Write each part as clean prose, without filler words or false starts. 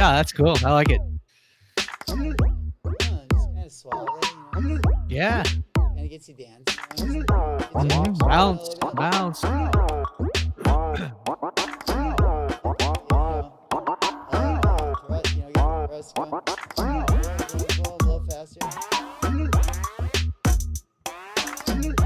Yeah, that's cool. I like it. Just kind of swallow it, Yeah. Kind of gets you dancing. Gets you Bounce, a little bit. bounce. Get the thrust going. Go a little faster. I'm not changing this.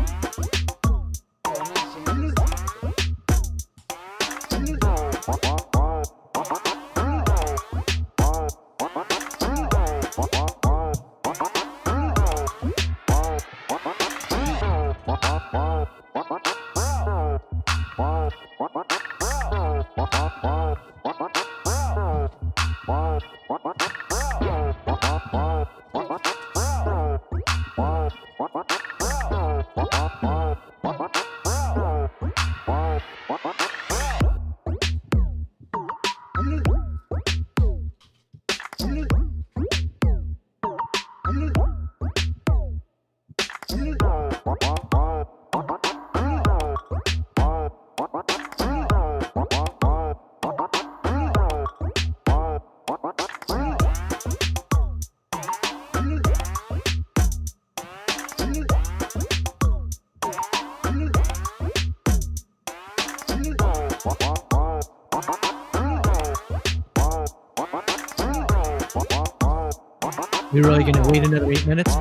We really gonna wait another 8 minutes?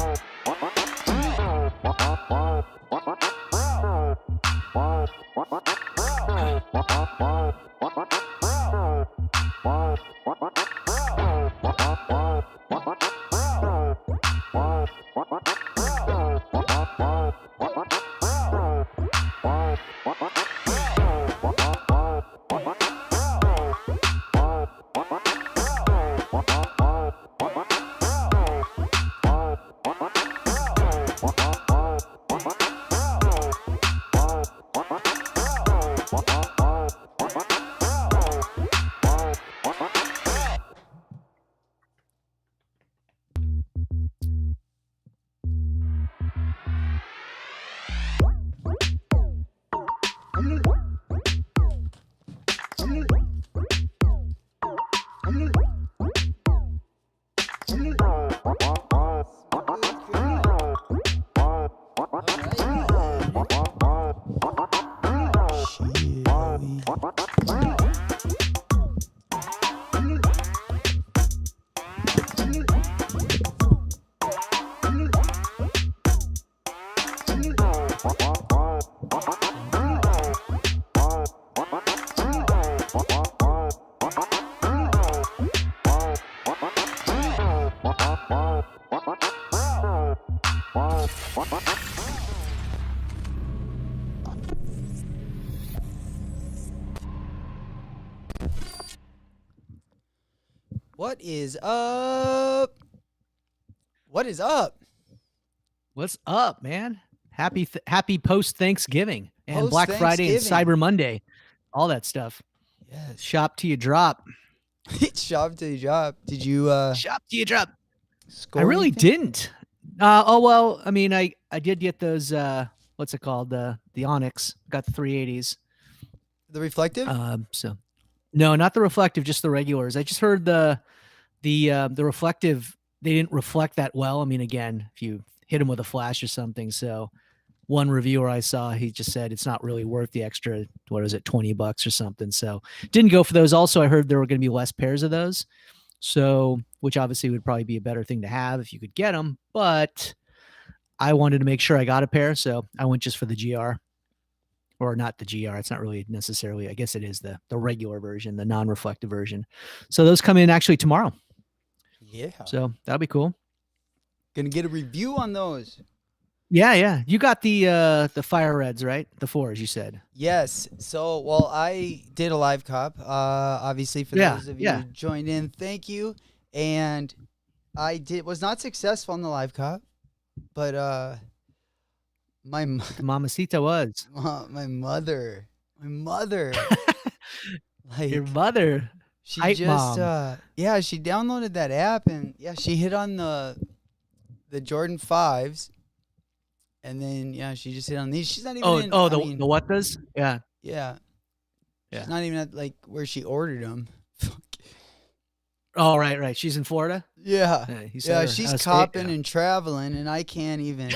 What is up? What is up? What's up, man? Happy post Thanksgiving and Black Friday and Post-Thanksgiving. Cyber Monday, all that stuff. Yes. Shop till you drop. Shop till you drop. Did you Shop till you drop. score I really anything? didn't. Oh well, I mean, I did get those. What's it called? The Onyx. Got the 380s. The reflective? So no, not the reflective, just the regulars. I just heard the reflective. They didn't reflect that well. I mean, again, if you hit them with a flash or something. So one reviewer I saw, he just said it's not really worth the extra. What is it, $20 or something? So didn't go for those. Also, I heard there were going to be less pairs of those. So, which obviously would probably be a better thing to have if you could get them. But I wanted to make sure I got a pair, so I went just for the GR, or not the GR. It's not really necessarily. I guess it is the regular version, the non-reflective version. So those come in actually tomorrow. Yeah. So that'll be cool. Gonna get a review on those. Yeah. You got the fire reds, right? The 4s, you said. Yes. So, well, I did a live cop. Obviously, for those of you who joined in, thank you. And I was not successful in the live cop, but my Mamacita was my mother, like your mother. she Hype just mom. yeah, she downloaded that app and yeah, she hit on the Jordan 5s. And then yeah, she just hit on these. She's not even the what does? Yeah. She's not even at like where she ordered them. Oh, right, right. She's in Florida. Yeah. You said Yeah, her she's state. copping and traveling, and I can't even.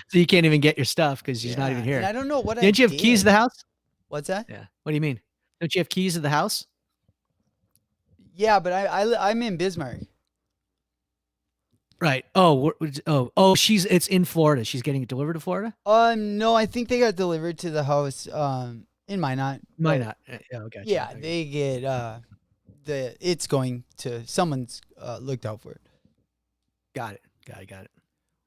So you can't even get your stuff because she's not even Yeah, and here. I don't know what I Didn't you have keys to the did. house? What's that? Yeah. What do you mean? Don't you have keys to the house? Yeah, but I'm in Bismarck. Right. Oh, oh. It's in Florida. She's getting it delivered to Florida. No, I think they got delivered to the house in Minot, Might but not. Oh, gotcha. yeah, Okay. they get it's going to someone's looked out for it. Got it. Got it.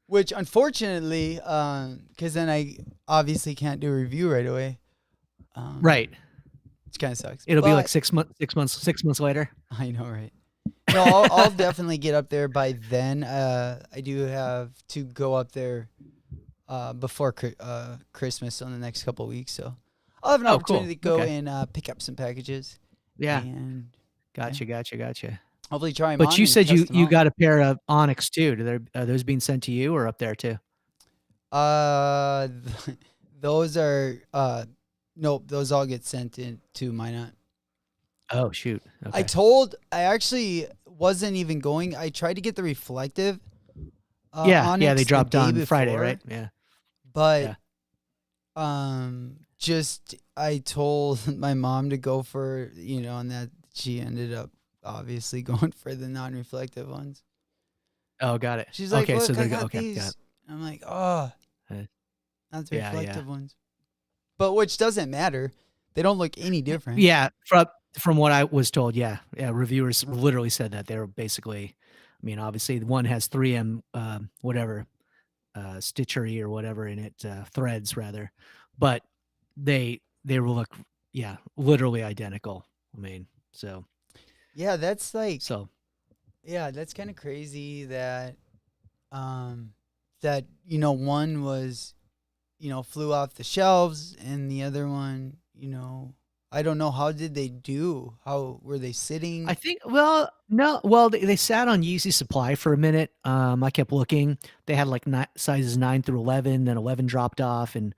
Which unfortunately, because then I obviously can't do a review right away. Right. Which kind of sucks. It'll be like But 6 months. 6 months later. I know, right? No, I'll definitely get up there by then. I do have to go up there before Christmas on the next couple of weeks, so I'll have an Oh, cool. opportunity to go Okay. and pick up some packages. Yeah. And Gotcha. hopefully try them But on you and said test them you out. got a pair of Onyx too. Are those being sent to you or up there too? Uh, those are nope. Those all get sent in to Minot. Oh shoot. Okay. I actually wasn't even going. I tried to get the reflective Yeah. Onyx They the dropped day on before, Friday, right? Yeah. but Yeah. just I told my mom to go for, and that she ended up obviously going for the non-reflective ones. Oh, got it. She's like, Okay. So "Look, I they're got okay. Got these." it. I'm like, "Oh, Uh, not the Yeah. reflective ones." But which doesn't matter. They don't look any different. Yeah. From what I was told, yeah. Reviewers literally said that they were basically. I mean, obviously, one has 3M, whatever, stitchery or whatever in it, threads rather, but they will look, yeah, literally identical. I mean, so Yeah, that's like, so yeah, that's kind of crazy that that one was flew off the shelves and the other one, I don't know, how did they do? How were they I sitting? think, well, no, well, they sat on Yeezy Supply for a minute. I kept looking. They had like sizes 9 through 11, then 11 dropped off, and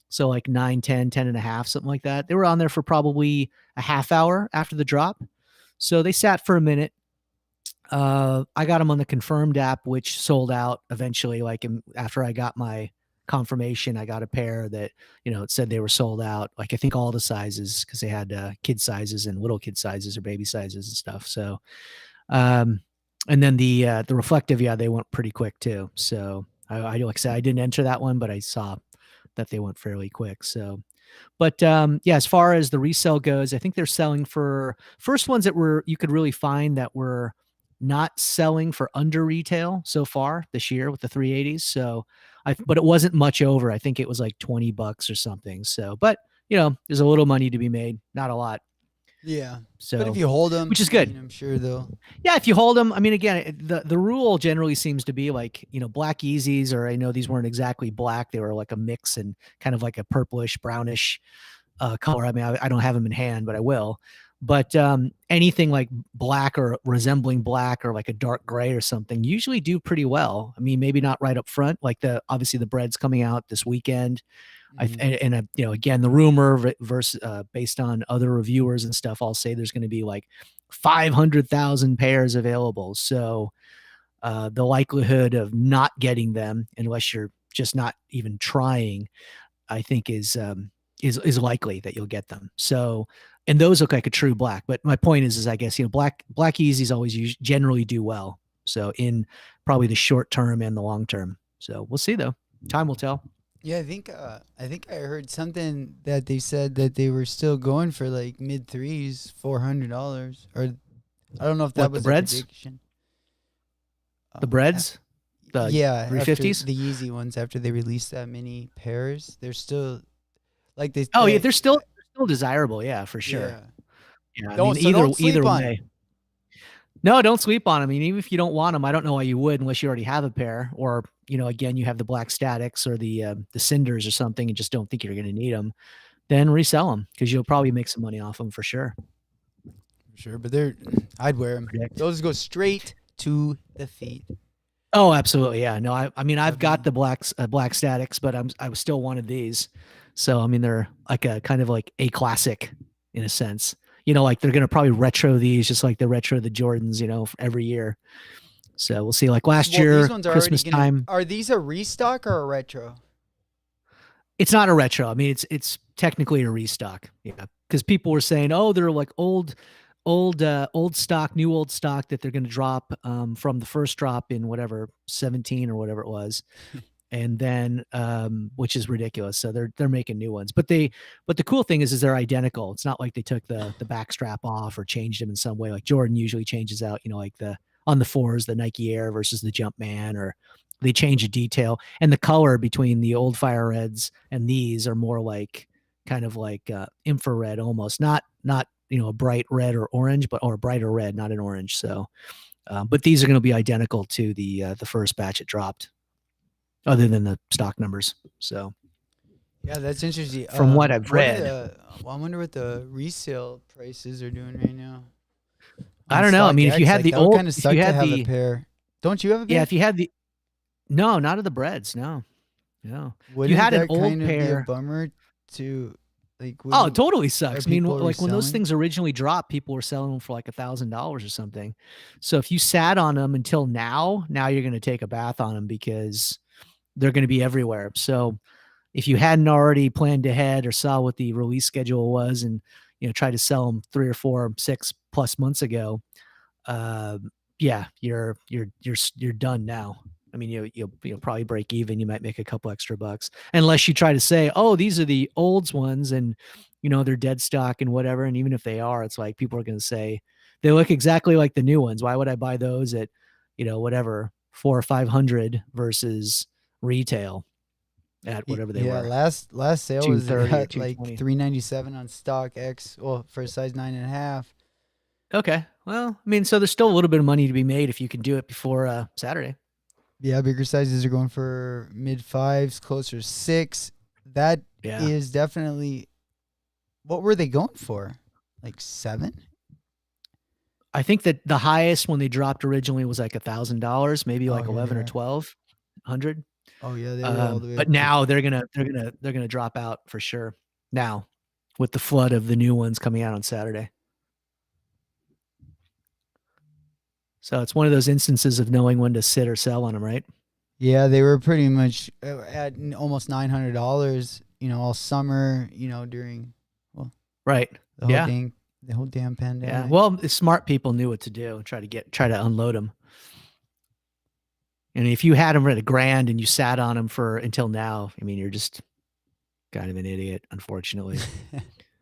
so like 9, 10, 10 and a half, something like that. They were on there for probably a half hour after the drop. So they sat for a minute. I got them on the confirmed app, which sold out eventually. After I got my confirmation, I got a pair that, it said they were sold out. Like I think all the sizes, because they had kid sizes and little kid sizes or baby sizes and stuff. So, um, and then the reflective, yeah, they went pretty quick too. So I like I said, I didn't enter that one, but I saw that they went fairly quick. So, but yeah, as far as the resale goes, I think they're selling for first ones that were you could really find that were not selling for under retail so far this year with the 380s. So but it wasn't much over. I think it was like $20 or something. So, but there's a little money to be made, not a lot. Yeah. But if So, you hold them, which is I good. mean, I'm sure they'll. Yeah, if you hold them, I mean, again, the rule generally seems to be like, black Yeezys, or I know these weren't exactly black. They were like a mix and kind of like a purplish, brownish color. I mean, I don't have them in hand, but I will. But anything like black or resembling black or like a dark gray or something usually do pretty well. I mean, maybe not right up front, like obviously the bread's coming out this weekend. Again, the rumor versus based on other reviewers and stuff, I'll say there's going to be like 500,000 pairs available. So the likelihood of not getting them, unless you're just not even trying, I think is likely that you'll get them. So, and those look like a true black. But my point is I guess black Yeezys always generally do well. So in probably the short term and the long term. So we'll see though. Time will tell. Yeah, I think I heard something that they said that they were still going for like mid threes, $400, or I don't know if that What, the was a breads? prediction. The breads? The Yeah, after 350s? the Yeezy ones, after they released that many pairs, they're still like Oh yeah, they're still desirable. Yeah, for sure. yeah. Yeah, I mean, Don't sleep either on way. No, don't sleep on them. I mean, even if you don't want them, I don't know why you would, unless you already have a pair, or again, you have the black statics or the cinders or something, and just don't think you're going to need them. Then resell them because you'll probably make some money off them for sure. Sure, but I'd wear them. Those go straight to the feet. Oh, absolutely, yeah. No, I mean, I've got the black statics, but I still wanted these. So I mean, they're like a kind of like a classic in a sense. like they're going to probably retro these just like they retro the Jordans, every year. So we'll see. Like last Well, these year, ones are already Christmas gonna. time, Are these a restock or a retro? it's not a retro. I mean, it's technically a restock. Yeah, because people were saying, oh, they're like old stock, new old stock that they're going to drop from the first drop in whatever 17 or whatever it was, and then which is ridiculous. So they're making new ones, but the cool thing is they're identical. It's not like they took the back strap off or changed them in some way. Like Jordan usually changes out, like the on the fours, the Nike Air versus the Jumpman, or they change a detail, and the color between the old Fire Reds and these are more like kind of like infrared almost, not a bright red or orange, but or a brighter red, not an orange. So, but these are going to be identical to the first batch it dropped, other than the stock numbers. So, Yeah, that's interesting. from what I've read, Well, I wonder what the resale prices are doing right now I on don't know. I mean, if you StockX. had Like the that would old, kind of if you suck to had have a the, pair. Don't you have a pair? yeah, if you had the, no, not of the breads, no. If you Wouldn't had an that old kind of be a pair. bummer to like? Oh, it Wouldn't totally are sucks. I mean, people like when those reselling? things originally dropped, people were selling them for like $1,000 or something. So if you sat on them until now you're going to take a bath on them because they're going to be everywhere. So if you hadn't already planned ahead or saw what the release schedule was and tried to sell them 3 or 4, 6+ months ago, uh, yeah, you're done now. I mean, you'll probably break even. You might make a couple extra bucks, unless you try to say, "Oh, these are the olds ones," and they're dead stock and whatever. And even if they are, it's like people are going to say they look exactly like the new ones. Why would I buy those at whatever 400 or 500 versus retail at whatever they Yeah, were, last sale was 230 or at like 220? $397 on StockX. Well, for a size 9.5. Okay, well, I mean, so there's still a little bit of money to be made if you can do it before Saturday. Yeah, bigger sizes are going for mid fives, closer to six. That Yeah. is definitely. What were they going for? Like 7? I think that the highest when they dropped originally was like $1,000, maybe Oh, like here they 11 or are. 1200. Oh yeah, they were all the way But up to. now they're gonna drop out for sure. Now, with the flood of the new ones coming out on Saturday, so it's one of those instances of knowing when to sit or sell on them, right? Yeah, they were pretty much at almost $900. All summer. During well Right. the whole Yeah. dang the whole damn Yeah. pandemic. Well, the smart people knew what to do. Try to unload them. And if you had them at $1,000 and you sat on them for until now, I mean, you're just kind of an idiot, unfortunately.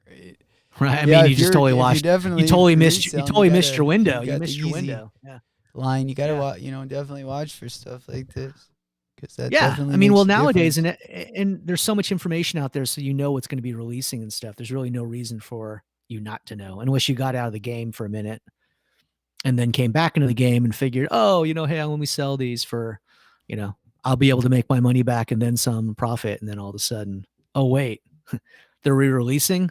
Right. Right. I Yeah, mean, if you're if you're definitely if you're you reselling, totally missed your if window. you've You got the missed your easy window. Yeah. line, you gotta Yeah. definitely watch for stuff like this because that Yeah. definitely I mean, well, makes a nowadays, difference. and there's so much information out there, so what's going to be releasing and stuff. There's really no reason for you not to know, unless you got out of the game for a minute and then came back into the game and figured, oh, hey, when we sell these for, I'll be able to make my money back and then some profit. And then all of a sudden, oh wait, they're re-releasing.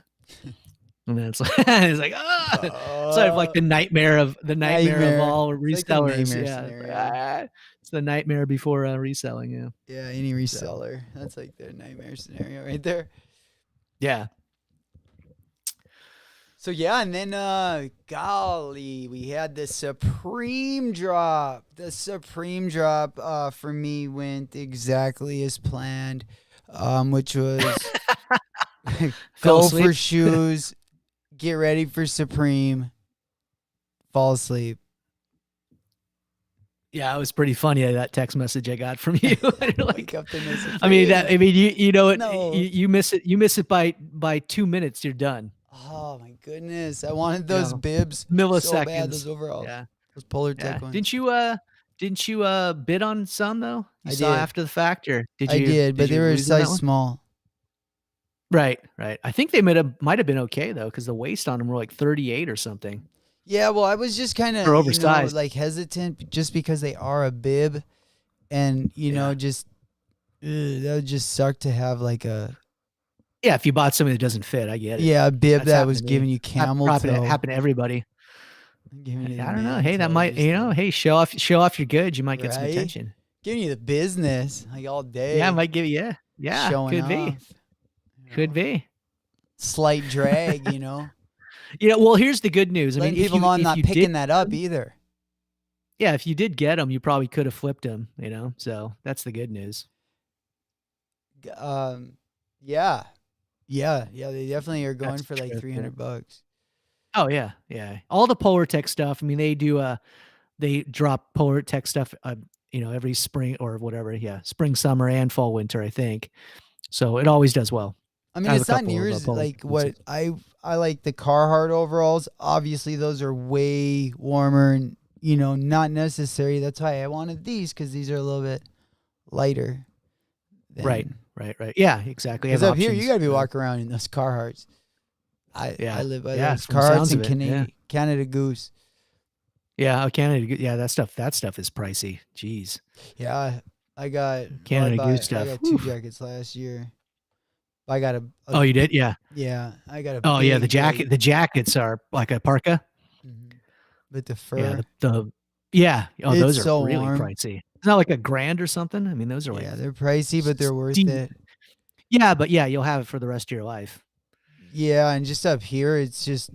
And then it's like, sort of like the nightmare of Nightmare. all It's like the resellers. nightmare Yeah. It's like, scenario. it's the nightmare before reselling. Yeah. Yeah, any So, reseller. That's like their nightmare scenario right there. yeah. So yeah, and then golly, we had the Supreme drop. The Supreme drop for me went exactly as planned. Which was Fell go asleep. for shoes, get ready for Supreme, fall asleep. Yeah, it was pretty funny that text message I got from you. Wake Like, up to no I mean Supreme. you know it. No. You miss it. You miss it by 2 minutes. You're done. Oh my goodness. I wanted those bibs so bad, those Milliseconds. overalls. Yeah. Those Polar Yeah. Tech ones. Didn't you bid on some though? You I saw did. after the fact, or I did, but they you were a lose on that size one? small. Right. I think they might have been okay though, because the waist on them were like 38 or something. Yeah, well, I was just kind They're of, oversized. like hesitant just because they are a bib, and Yeah. just that would just suck to have like a Yeah, if you bought something that doesn't fit, I get it. a bib That's that happened was to giving me. you camel toe, Happened to everybody. giving you the I don't know. man Hey, that toe, might, just hey, show off your goods. You might get some right, attention. giving you the business like all day. Yeah, it might give you. Yeah, showing could off. be. Could be. Slight drag, Well, here's the good news. I mean, Letting people know I'm if not you did, picking that up either. yeah, if you did get them, you probably could have flipped them. So that's the good news. Yeah, yeah. They definitely are going That's for the like truth. Yeah. $300. Oh yeah, yeah. All the Polar Tech stuff. I mean, they drop Polar Tech stuff. Every spring or whatever. Yeah, spring, summer, and fall, winter. I think so. It always does well. I mean, I have a it's not couple near of as Polar like Tech what ones. I like the Carhartt overalls. Obviously, those are way warmer and not necessary. That's why I wanted these because these are a little bit lighter Right, than. right, right. Yeah, exactly. Because Have up here, you options. gotta be walking around in those Carhartts. I Yeah, live by yeah. those From the Carhartts sounds of and it, yeah, Canada Goose. yeah. Oh, Canada, yeah. That stuff is pricey. Jeez, Yeah, I got well, Canada Goose I stuff. got two Whew. jackets last year. I got a Oh, you did? Yeah. yeah, I got a Oh, yeah. The big jacket. The jackets are like a parka. with the Yeah. fur. Yeah. Oh, It's those are so really warm. pricey. It's not like a grand or something. I mean, those are like Yeah, they're pricey, but they're worth steep. it. Yeah, but yeah, you'll have it for the rest of your life. Yeah, and just up here, it's just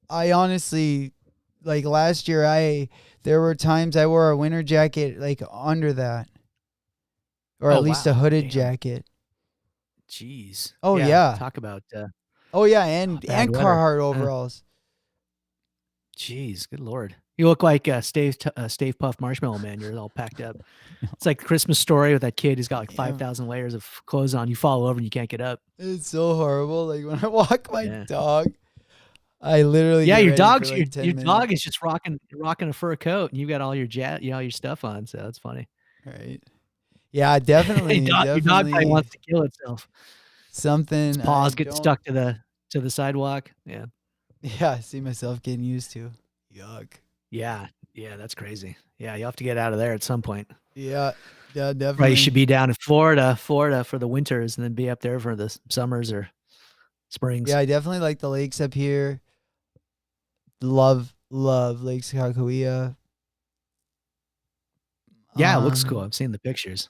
I honestly like last year. There were times I wore a winter jacket like under that, or Oh at least a wow, hooded damn, jacket. jeez. Oh Yeah, yeah, talk about oh yeah, and bad weather. Carhartt overalls. Jeez, good lord. You look like Stave Puff Marshmallow Man. You're all packed up. It's like the Christmas Story with that kid who's got like Yeah, 5,000 layers of clothes on. You fall over and you can't get up. it's so horrible. Like when I walk my Yeah. dog, I literally Yeah, get your ready for dog's your like your 10 dog minutes. is just rocking a fur coat and you got all your all your stuff on, so that's funny. Right. Yeah, Your dog probably definitely wants to kill itself. Its something I paws getting don't. stuck to the sidewalk. Yeah. Yeah, I see myself getting used to. Yuck. Yeah. Yeah, that's crazy. Yeah, you'll have to get out of there at some point. Yeah, yeah, Probably should definitely. be down in Florida for the winters and then be up there for the summers or Yeah, springs. I definitely like the lakes up here. Love Lake Sakakawea. Yeah, it looks cool. Um, I've seen the pictures.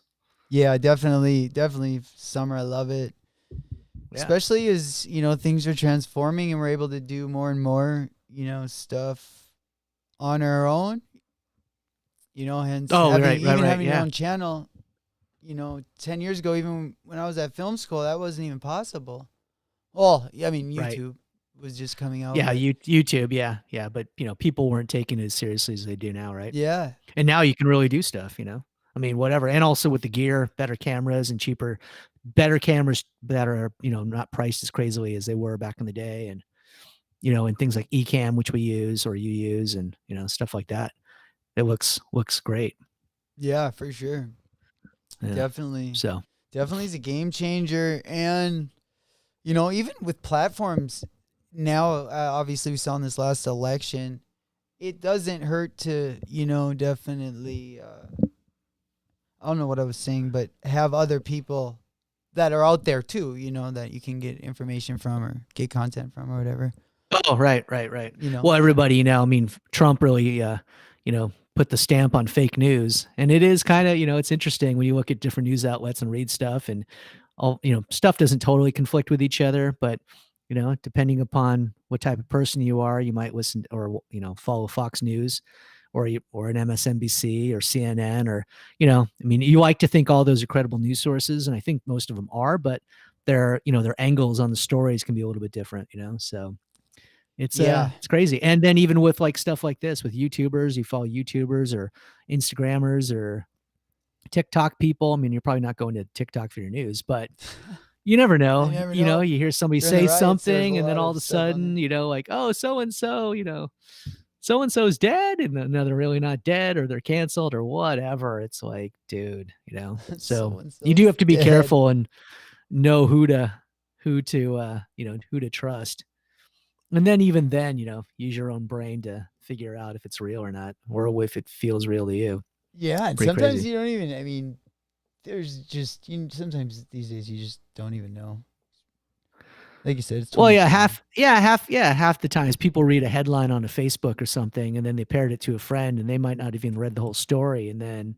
yeah, definitely summer. I love it, Yeah. especially as things are transforming and we're able to do more and more stuff on our own. Hence Oh, having right, right, even right. having your Yeah. own channel. 10 years ago, even when I was at film school, that wasn't even possible. Well, yeah, I mean, Right. YouTube was just coming out, Yeah, but YouTube, yeah. Yeah, but people weren't taking it as seriously as they do now, right? yeah, And now you can really do stuff. I mean, whatever. And also with the gear, better cameras and better cameras that are, not priced as crazily as they were back in the day. And things like Ecamm, which we use or you use and, stuff like that. It looks great. yeah, for sure. Yeah. Definitely. So, Definitely is a game changer. And, even with platforms now, obviously we saw in this last election, it doesn't hurt to, definitely, I don't know what I was saying, but have other people that are out there too, that you can get information from or get content from or whatever. oh, right, right, right. You know, Well, everybody, I mean, Trump really, put the stamp on fake news. And it is kind of, it's interesting when you look at different news outlets and read stuff and all, stuff doesn't totally conflict with each other, but, depending upon what type of person you are, you might listen or, follow Fox News or an MSNBC or CNN or, I mean, you like to think all those are credible news sources. And I think most of them are, but their angles on the stories can be a little bit different. So yeah, it's crazy. And then even with like stuff like this with YouTubers, you follow YouTubers or Instagrammers or TikTok people. I mean, you're probably not going to TikTok for your news, but you never I know. never know. You hear somebody During the say riots, there was a something and then lot all of of a stuff on there. sudden, like, oh, so and so, so and so's dead and then no, they're really not dead or they're canceled or whatever. It's like, dude. So So and you do so's have to be dead. careful and know who to trust. And then even then, use your own brain to figure out if it's real or not, or if it feels real to you. Yeah, and Pretty sometimes crazy. you don't even. I mean, there's just sometimes these days you just don't even know. Like you said, it's Well, yeah, 2020. half the times people read a headline on a Facebook or something, and then they paired it to a friend, and they might not have even read the whole story, and then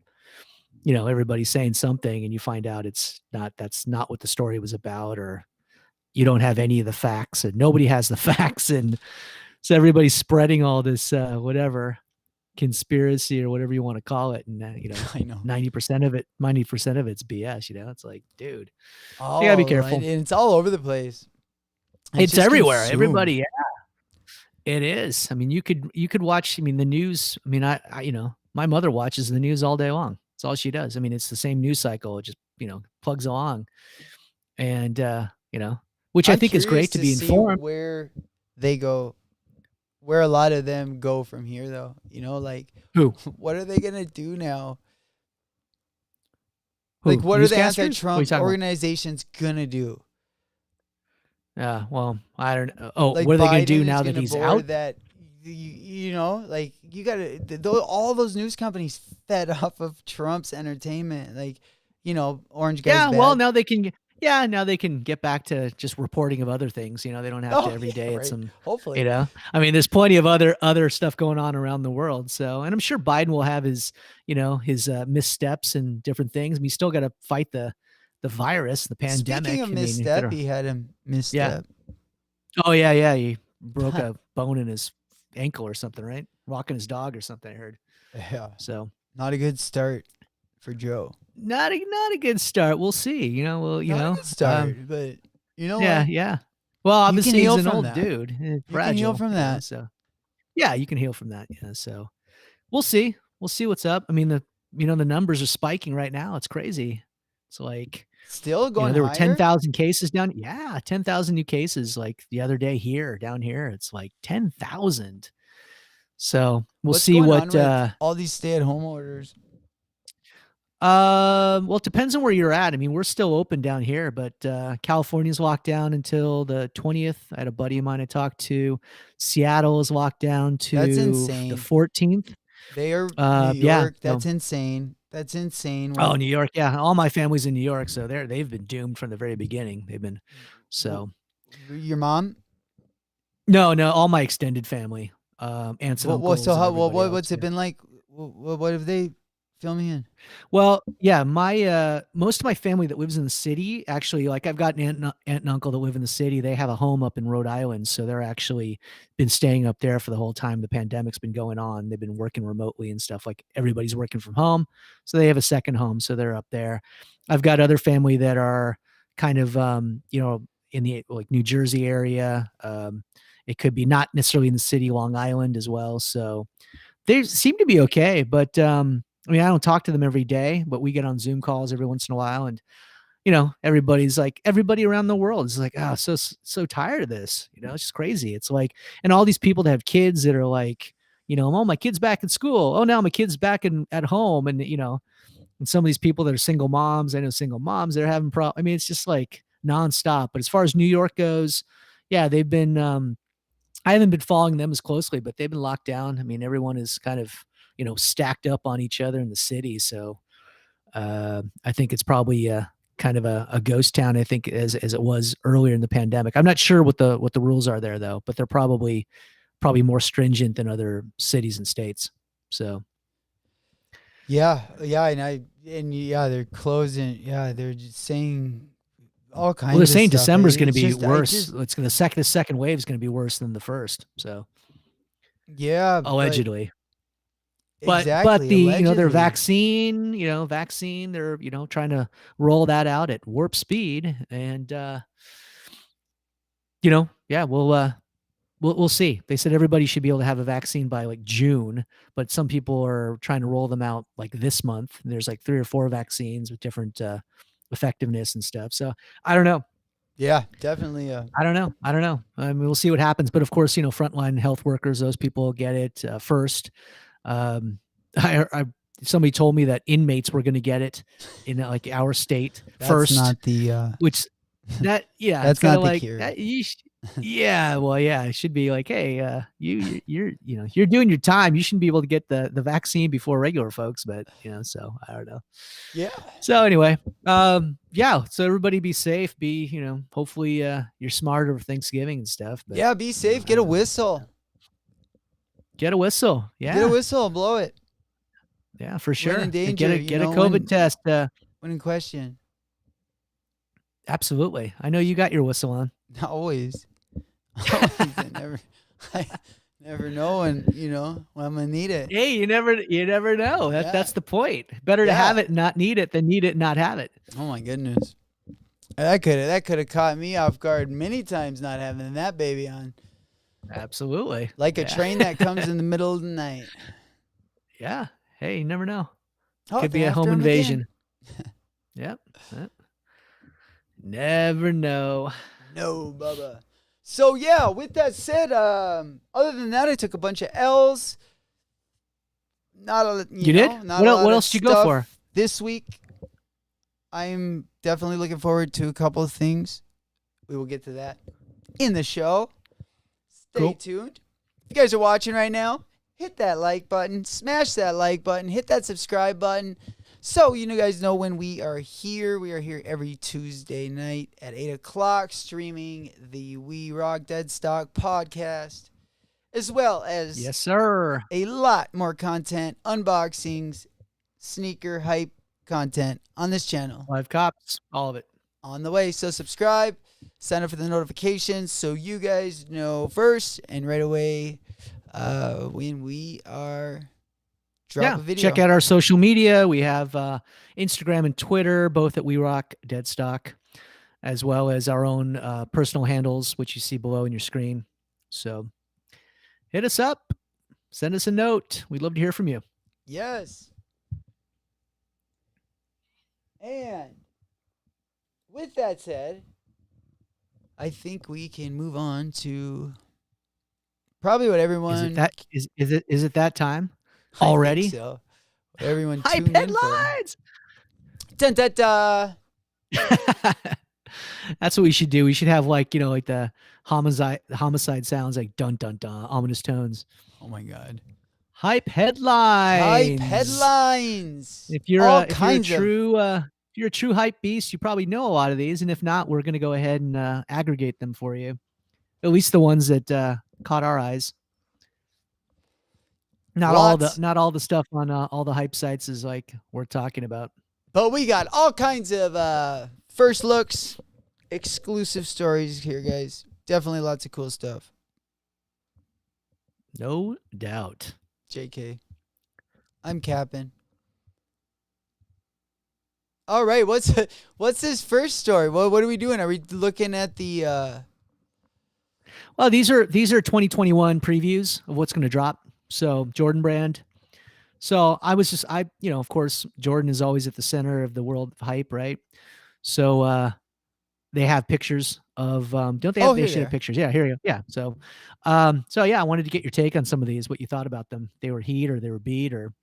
everybody's saying something, and you find out it's not. That's not what the story was about, or you don't have any of the facts, and nobody has the facts, and so everybody's spreading all this whatever conspiracy or whatever you want to call it, and I know. 90% of it's BS. It's like, dude, you gotta be Oh, and careful. it's all over the place. It's just everywhere. consumed. Everybody, it is. I mean, you could watch. I mean, the news. I mean, my mother watches the news all day long. It's all she does. I mean, it's the same news cycle. It just plugs along, and which I I'm think is curious great to to be see informed. where they go, where a lot of them go from here, though. Like, Who? what are they gonna do now? Like, Who? what are the Newscasters? What are you anti-Trump talking about? organizations gonna do? Yeah. Well, I don't know. Oh, Like, what are they going to do Biden is now that gonna he's out? board that. Like, you gotta all those news companies fed off of Trump's entertainment. Like, orange guy's Yeah. Well, bad. now they can. Yeah. Now they can get back to just reporting of other things. They don't have to Oh every yeah, day at right. some. Hopefully. I mean, there's plenty of other stuff going on around the world. So, and I'm sure Biden will have his missteps and different things. I mean, he's still got to fight the virus, the Speaking pandemic. of I mean, misstep, he had a yeah. misstep. Oh yeah, yeah. He broke a bone in his ankle or something, right? Walking his dog or something. I heard. Yeah, So not a good start for Joe. not a good start. We'll see. Well, Not a good start, but you know yeah, what? yeah. Well, You can obviously he's heal an from old that. dude, You can heal fragile. from Yeah, that. so yeah, you can heal from that. Yeah, so we'll see. We'll see what's up. I mean, the numbers are spiking right now. It's crazy. It's like Still going there were higher. 10,000 cases down. Yeah, 10,000 new cases like the other day down here. It's like 10,000. So we'll What's see going on what. with all these stay-at-home orders? Well, it depends on where you're at. I mean, we're still open down here, but California's locked down until the 20th. I had a buddy of mine I talked to. Seattle is locked down That's to the insane. 14th. They are New Yeah. York. That's insane. That's insane. Oh, What? New York. Yeah, all my family's in New York, so they've been doomed from the very beginning. They've been so. Your mom? No, all my extended family, aunts and What? So uncles, and how? everybody else. What's it been like? What have they filming in? Well, yeah, my most of my family that lives in the city, actually, like I've got an aunt and uncle that live in the city. They have a home up in Rhode Island, so they're actually been staying up there for the whole time the pandemic's been going on. They've been working remotely and stuff. Like everybody's working from home, so they have a second home, so they're up there. I've got other family that are kind of in the like New Jersey area. It could be not necessarily in the city, Long Island as well. So they seem to be okay, but I mean, I don't talk to them every day, but we get on Zoom calls every once in a while, and everybody around the world is like, oh, so tired of this. It's just crazy. It's like, and all these people that have kids that are like, oh, my kid's back in school. Oh, now my kid's back at home, and and some of these people that are single moms, I know single moms, they're having problems. I mean, it's just like nonstop. But as far as New York goes, yeah, they've been. I haven't been following them as closely, but they've been locked down. I mean, everyone is kind of, stacked up on each other in the city. So I think it's probably kind of a ghost town. I think as it was earlier in the pandemic. I'm not sure what the rules are there though, but they're probably more stringent than other cities and states. So Yeah, yeah, they're closing. Yeah, they're just saying all well, they're kinds of saying stuff. December is going to It's be just, I worse. just, It's going to the second wave is going to be worse than the first. So yeah, but allegedly. But exactly, the their allegedly. vaccine, they're trying to roll that out at warp speed, and yeah, we'll see. They said everybody should be able to have a vaccine by like June, but some people are trying to roll them out like this month. There's like 3 or 4 vaccines with different effectiveness and stuff. So I don't know. Yeah, definitely. I don't know. I mean, we'll see what happens. But of course, frontline health workers, those people get it first. Um, I somebody told me that inmates were going to get it in like our state That's first, not the. which yeah, it's That's kind of not the like cure. yeah, well, yeah, it should be like, hey, you're doing your time. You shouldn't be able to get the vaccine before regular folks, but so I don't know. Yeah. So anyway, yeah, so everybody be safe. Be hopefully you're smart over Thanksgiving and stuff. But Yeah, be safe. Get a whistle. Get a whistle. Get a Yeah. whistle. Blow it. Yeah, for When sure. in And danger, get a COVID test. when in question. Absolutely. I know you got your whistle on. Always. Always. I never know when, when I'm going to need it. Hey, you never know. That's the point. Better to Yeah. have it and not need it than need it and not have it. Oh my goodness. That could have caught me off guard many times not having that baby on. Absolutely. Like a train that comes in the middle of the night. Yeah. Hey, you never know. Oh, Could be they're a after home him invasion. Yep. Never know. No, Bubba. So yeah, with that said, other than that, I took a bunch of L's. Not a You did? Not a lot what of else did you go stuff for? this week? I'm definitely looking forward to a couple of things. We will get to that in the show. Stay tuned. If you guys are watching right now, hit that like button, smash that like button, hit that subscribe button. So you guys know when we are here. We are here every Tuesday night at 8 o'clock streaming the We Rock Dead Stock podcast, as well as yes, sir, a lot more content, unboxings, sneaker hype content on this channel. Live cops, all of it on the way. So subscribe, sign up for the notifications so you guys know first and right away when we are drop a video. Check out our social media. We have Instagram and Twitter, both at We Rock Deadstock, as well as our own personal handles, which you see below in your screen. So hit us up, send us a note. We'd love to hear from you. Yes. And with that said, I think we can move on to probably what everyone is it that time already? I think so. What everyone hype headlines. Dun, dun, dun. That's what we should do. We should have like the homicide sounds, like dun dun dun, ominous tones. Oh my god. Hype headlines. Hype headlines. If you're a true hype beast, you probably know a lot of these, and if not, we're going to go ahead and aggregate them for you. At least the ones that caught our eyes. Not all the stuff on all the hype sites is like we're talking about. But we got all kinds of first looks, exclusive stories here, guys. Definitely lots of cool stuff. No doubt. JK. I'm capping. All right, what's this first story? What are we doing? Are we looking at the Well, these are 2021 previews of what's going to drop. So, Jordan Brand. So, of course, Jordan is always at the center of the world of hype, right? So, they have pictures of don't they have they should have pictures. Yeah, here you go. Yeah. So I wanted to get your take on some of these, what you thought about them. They were heat or they were beat or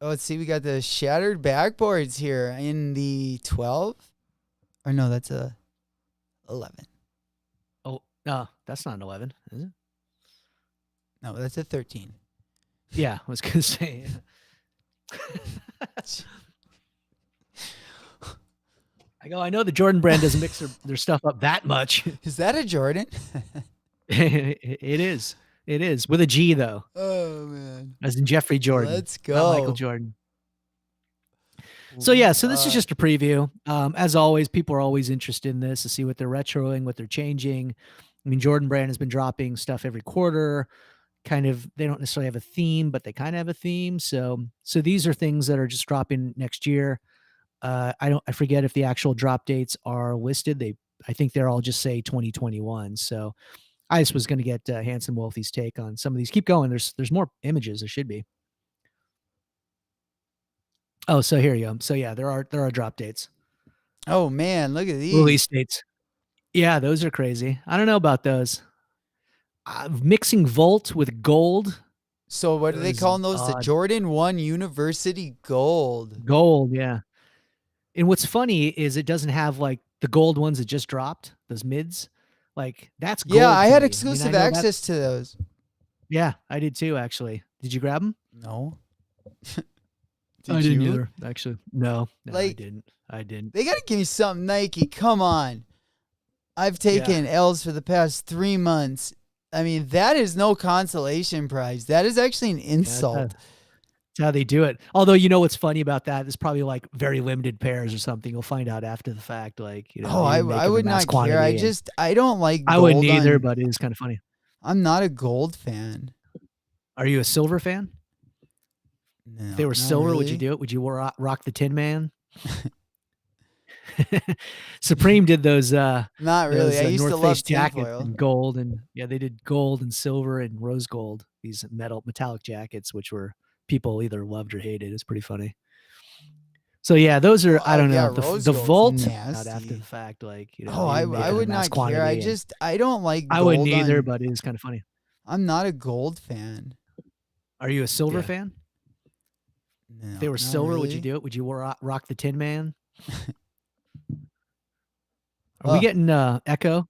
let's see, we got the shattered backboards here in the 12. Or no, that's a 11. Oh, no, that's not an 11, is it? No, that's a 13. Yeah, I was going to say. I know the Jordan Brand doesn't mix their stuff up that much. Is that a Jordan? It is. It is. With a G, though. Oh, man. As in Jeffrey Jordan. Let's go. Not Michael Jordan. So, so this is just a preview. As always, people are always interested in this to see what they're retroing, what they're changing. I mean, Jordan Brand has been dropping stuff every quarter. Kind of, they don't necessarily have a theme, but they kind of have a theme. So these are things that are just dropping next year. I forget if the actual drop dates are listed. I think they're all just say 2021. So I just was going to get Handsome Wolfie's take on some of these. Keep going. There's more images. There should be. Oh, so here you go. So yeah, there are drop dates. Oh man, look at these release dates. Yeah, those are crazy. I don't know about those. Mixing Volt with gold. So what are they calling those? The Jordan 1 University Gold. Gold, yeah. And what's funny is it doesn't have like the gold ones that just dropped, those mids. Like that's gold. Yeah, I had exclusive access to those. Yeah, I did too, actually. Did you grab them? No. I didn't either, actually. No, like, I didn't. They got to give me something, Nike. Come on. I've taken L's for the past 3 months. I mean, that is no consolation prize. That is actually an insult. That's how they do it. Although, you know what's funny about that? There's probably like very limited pairs or something. You'll find out after the fact, like, Oh, they didn't make I them in would mass not care. I quantity. And just I don't like I wouldn't gold either, on. but it is kind of funny. I'm not a gold fan. Are you a silver fan? If they No, were not silver, would you really. do it? Would you rock the Tin Man? Supreme did Not really. I used to North Face love jackets tinfoil. in gold, and yeah, they did gold and silver and rose gold. These metallic jackets, which were people either loved or hated. It's pretty funny. So yeah, those are, I Oh don't yeah, know, rose the gold's Vault out after the nasty. fact, like, Oh, they didn't make I them in would mass not care. quantity, and I don't like I wouldn't gold either, on. but it is kind of funny. I'm not a gold fan. Are you a silver Yeah. fan? If they No, were not silver, would you really. do it? Would you rock the Tin Man? Are we Oh getting echo?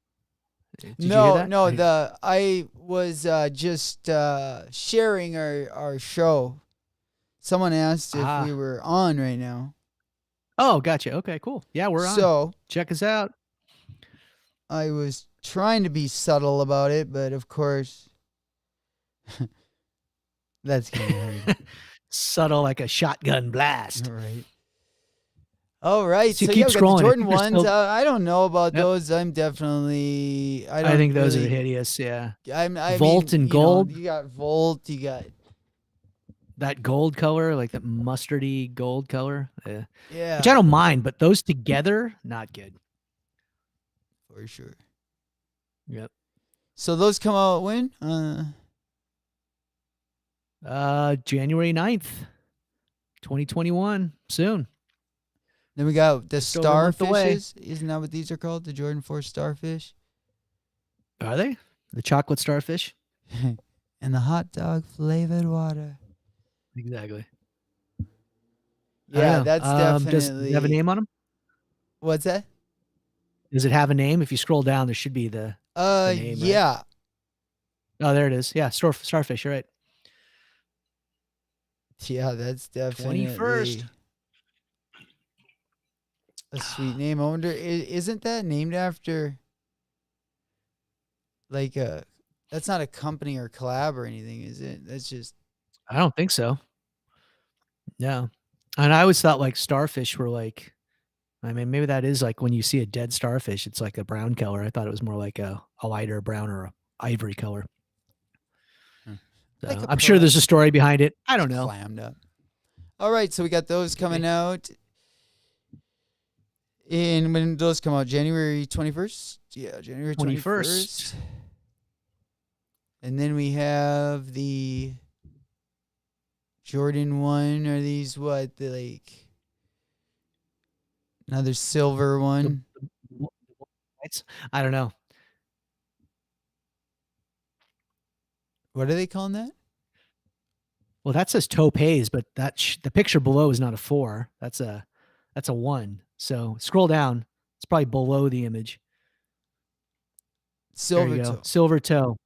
Did you hear no, that? no. The I was just sharing our show. Someone asked if we Ah. were on right now. Oh, gotcha. Okay, cool. Yeah, we're on. So Check us out. I was trying to be subtle about it, but of course, that's kind of hard. Subtle like a shotgun blast. All right. All right. So So keep yeah, we got the scrolling. I Jordan think there's ones. still. I don't know about Yep. those. I'm definitely. I I don't think those are really. hideous. Yeah. I Volt mean, and gold. you got Volt. You got That gold color, like that mustardy gold color. Yeah. Which I yeah, don't mind, but those together, not good. for sure. Yep. So those come out when? January 9th, 2021. Soon. Then we got the Just over a month away. starfishes. Isn't that what these are called? The Jordan 4 starfish? Are they? The chocolate starfish? And the hot dog flavored water. Exactly. Yeah, that's Does it have a definitely. name on them? What's that? Does it have a name? If you scroll down, there should be the name, right? Yeah. Oh, there it is. Yeah, starfish. You're right. Yeah, that's 21st. definitely a sweet name. I wonder, isn't that named after like a? That's not a company or collab or anything, is it? That's just. I don't think so. Yeah. And I always thought like starfish were like, I mean, maybe that is like when you see a dead starfish, it's like a brown color. I thought it was more like a lighter brown or a ivory color. So Like a I'm sure pearl. there's a story behind it. I don't know. Clammed up. All right, so we got those coming out. And when those come out, January 21st? Yeah, January 21st. And then we have the Jordan 1. Are these what? The like another silver one? I don't know. What are they calling that? Well, that says topaz, but the picture below is not a 4. That's a 1. So scroll down. It's probably below the image. Silver there you go. toe. Silver toe.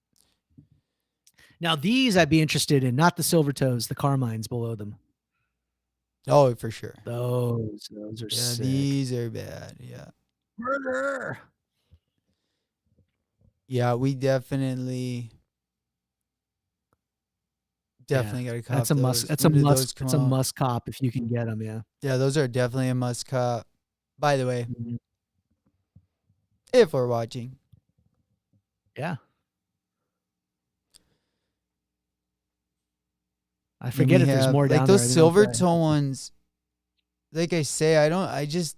Now these I'd be interested in, not the silver toes, the carmines below them. Oh, for sure. Those are sick. These are bad. Yeah. Murder. Yeah, we definitely got to cop That's a those. must. That's When a did must. those come It's a out? must cop if you can get them. Yeah. Yeah, those are definitely a must cop. By the way, Mhm. if we're watching. Yeah. I forget if there's more like down those there. silver toe ones. Like I say, I just.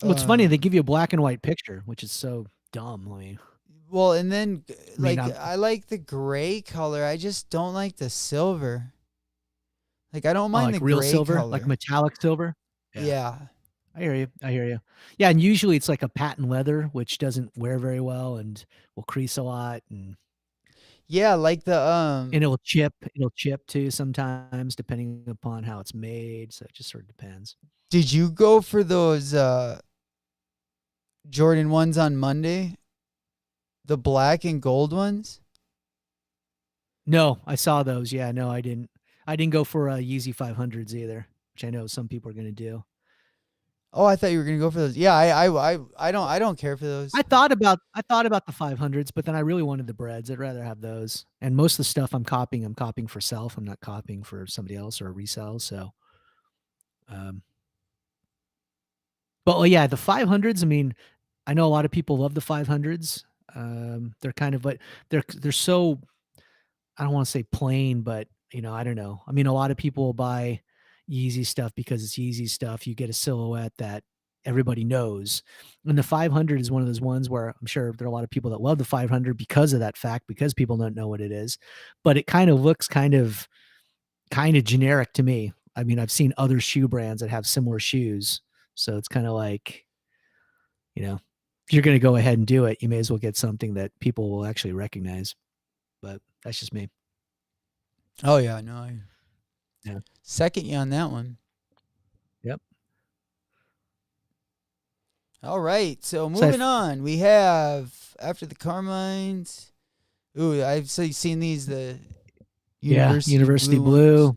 Well, it's funny they give you a black and white picture, which is so dumb. I mean, Well, and then mean, I like the gray color. I just don't like the silver. Like I don't mind like the real gray silver, color. like metallic silver. Yeah. I hear you. Yeah, and usually it's like a patent leather, which doesn't wear very well and will crease a lot, and Yeah, like the it'll chip. It'll chip too sometimes, depending upon how it's made. So it just sort of depends. Did you go for those Jordan ones on Monday? The black and gold ones? No, I saw those. Yeah, no, I didn't. I didn't go for Yeezy 500s either, which I know some people are going to do. Oh, I thought you were gonna go for those. Yeah, I don't care for those. I thought about the 500s, but then I really wanted the breads. I'd rather have those. And most of the stuff I'm copying for self. I'm not copying for somebody else or a resell. So, um, but well, yeah, the 500s. I mean, I know a lot of people love the 500s. They're kind of, but they're so, I don't want to say plain, but I don't know. I mean, a lot of people will buy Yeezy stuff because it's Yeezy stuff. You get a silhouette that everybody knows. And the 500 is one of those ones where I'm sure there are a lot of people that love the 500 because of that fact, because people don't know what it is. But it kind of looks kind of generic to me. I mean, I've seen other shoe brands that have similar shoes. So it's kind of like, if you're going to go ahead and do it, you may as well get something that people will actually recognize. But that's just me. Oh yeah, no. Yeah. Second you on that one. Yep. All right, so So moving on, we have after the Carmines. Ooh, I've seen these the university University blue ones. blue.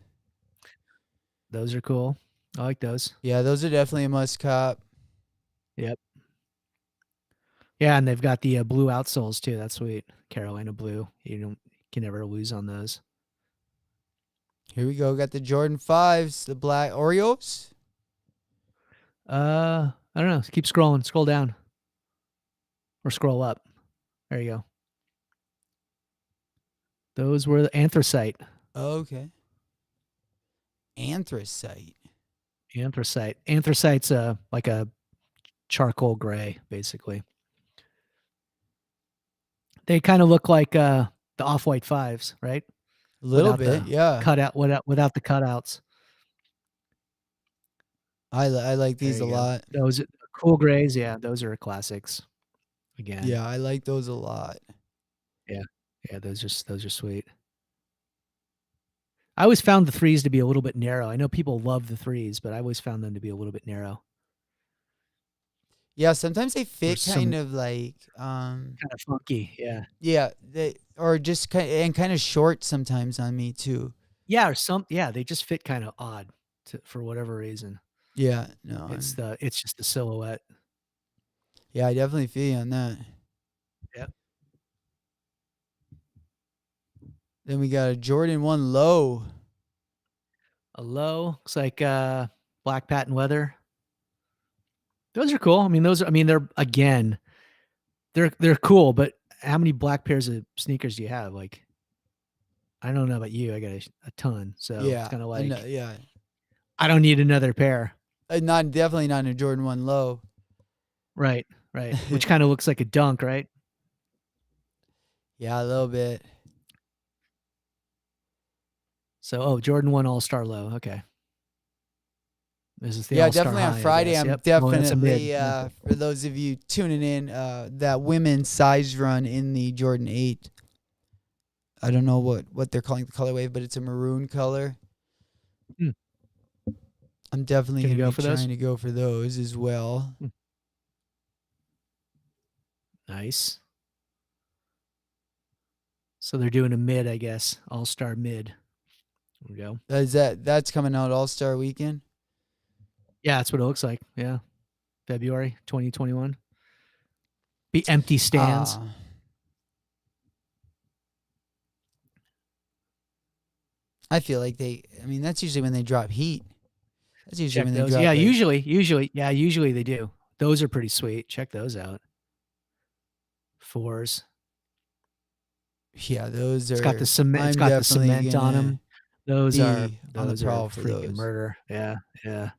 Those are cool. I like those. Yeah, those are definitely a must cop. Yep. Yeah, and they've got the blue outsoles too. That's sweet. Carolina blue. Can never lose on those. Here we go. Got the Jordan 5s, the black Oreos. I don't know. Keep scrolling. Scroll down or scroll up. There you go. Those were the anthracite. Okay. Anthracite. Anthracite. Anthracite's like a charcoal gray, basically. They kind of look like the off-white fives, right? A little Without bit, the yeah. without the cutouts. I like There these a you go. lot. Those cool grays, yeah, those are classics. Again, Yeah, I like those a lot. yeah, yeah, those are sweet. I always found the threes to be a little bit narrow. I know people love the threes, but I always found them to be a little bit narrow. Yeah, sometimes they Or fit some kind of like kind of funky, yeah. yeah, they or just kind of short sometimes on me too. Yeah, yeah, they just fit kind of odd for whatever reason. Yeah, no. It's just the silhouette. Yeah, I definitely feel you on that. Yep. Then we got a Jordan 1 low. A low, looks like black patent leather. Those are cool. I mean, they're again, they're cool, but how many black pairs of sneakers do you have? Like, I don't know about you. I got a ton. So it's Yeah, kind of I know, like yeah. I don't need another pair. Not definitely not a Jordan 1 low. Right, right. Which kind of looks like a dunk, right? Yeah, a little bit. So, Jordan 1 All-Star low. Okay. This is the Yeah, All-Star definitely on high, I Friday. guess. I'm Yep. Oh, that's a mid. definitely Okay. for those of you tuning in, that women's size run in the Jordan 8. I don't know what they're calling the colorway, but it's a maroon color. Hmm. I'm definitely Can you going to go be for those? trying to go for those as well. Nice. So they're doing a mid, I guess. All-Star mid. There we go. That's coming out All-Star weekend? Yeah, that's what it looks like. Yeah. February 2021. Be empty stands. I feel like that's usually when they drop heat. That's usually Check when they those. drop Yeah, like, usually they do. Those are pretty sweet. Check those out. Fours. yeah, those It's got are, the cement. It's I'm got the definitely cement on gonna them. Those are be on the prowl for freaking those. murder. Yeah, yeah.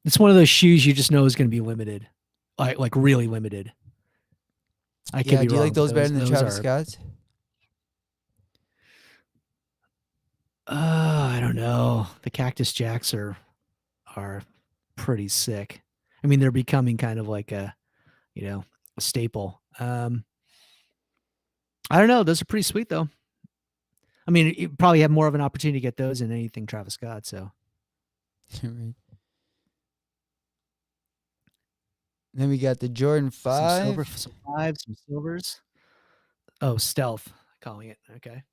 It's one of those shoes you just know is going to be limited, like really limited. I could Yeah, be do you wrong, like but those better than the those Travis are. Scotts? I don't know. The Cactus Jacks are pretty sick. I mean, they're becoming kind of like a staple. I don't know. Those are pretty sweet though. I mean, you probably have more of an opportunity to get those than anything Travis Scott. So Right. Then we got the Jordan some silver, 5. some fives, some silvers. Oh, stealth, calling it. Okay,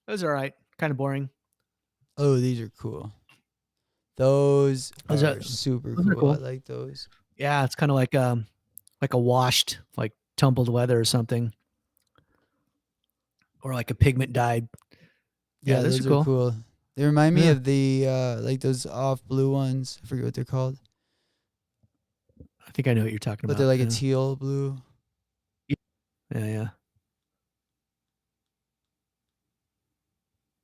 those are all right. Kind of boring. Oh, these are cool. Those Those are are super those are cool. I cool. like those. Yeah, it's kind of like a washed, like tumbled weather or something, or like a pigment dyed. Yeah, Yeah, those are those are cool. cool. They remind me Yeah, of the like those off blue ones. I forget what they're called, I think I know what you're talking but they're about. like a Yeah, teal blue. yeah, yeah.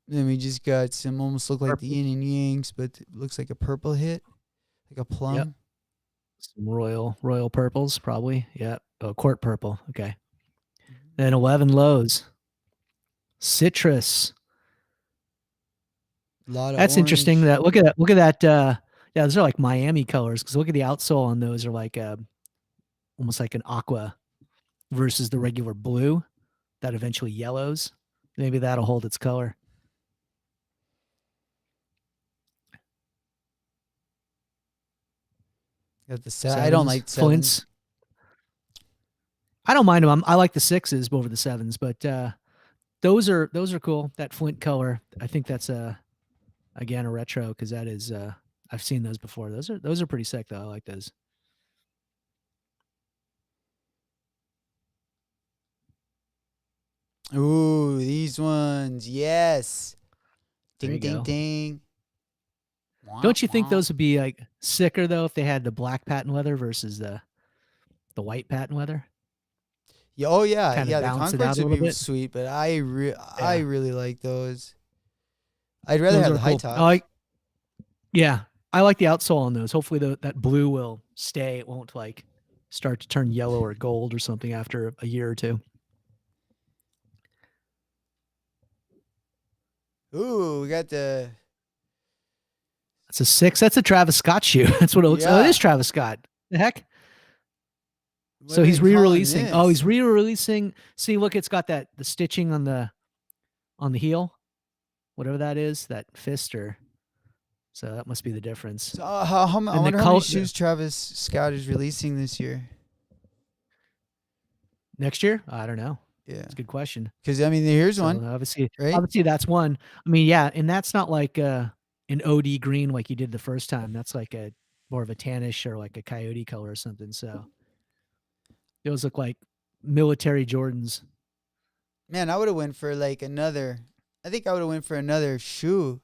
Then we just got some almost look like the Purple. yin and yangs, but it looks like a purple hit, like a Yep, plum. some royal purples probably. Yeah, oh, court purple. Okay, then 11 lows, citrus. A lot of That's interesting. orange. That look at that. Yeah, those are like Miami colors because look at the outsole on those are like almost like an aqua versus the regular blue that eventually yellows. Maybe that'll hold its color. Got the I don't Sevens, like sevens. flints. I don't mind them. I like the sixes over the sevens, but those are cool. That flint color, I think that's again a retro because that is I've seen those before. Those are pretty sick though. I like those. Ooh, these ones. Yes. There Ding you ding go. ding. Wah, Don't you think wah. those would be like sicker though if they had the black patent leather versus the white patent leather? Yeah, oh yeah, Kind of yeah. The balance it out Concords a would little be bit. sweet, but I Yeah, really like those. I'd rather those have are the high cool. tops. Yeah, I like the outsole on those. Hopefully that blue will stay. It won't like start to turn yellow or gold or something after a year or two. Ooh, we got the That's a six. That's a Travis Scott shoe. That's what it looks. Oh, it is yeah. Travis Scott. The heck. What So are they he's calling re-releasing. Oh, he's this? re-releasing. See, look, it's got the stitching on the heel, whatever that is, that fist or. So that must be the difference. So I And the wonder how many color shoes Travis Scott is releasing this year. next year. I don't know. Yeah, It's a good question. because I mean, here's So one, right? obviously that's one. I mean, yeah, and that's not like an OD green like you did the first time. That's like a more of a tannish or like a coyote color or something. So those look like military Jordans. Man, I would have went for like another. I think I would have went for another shoe.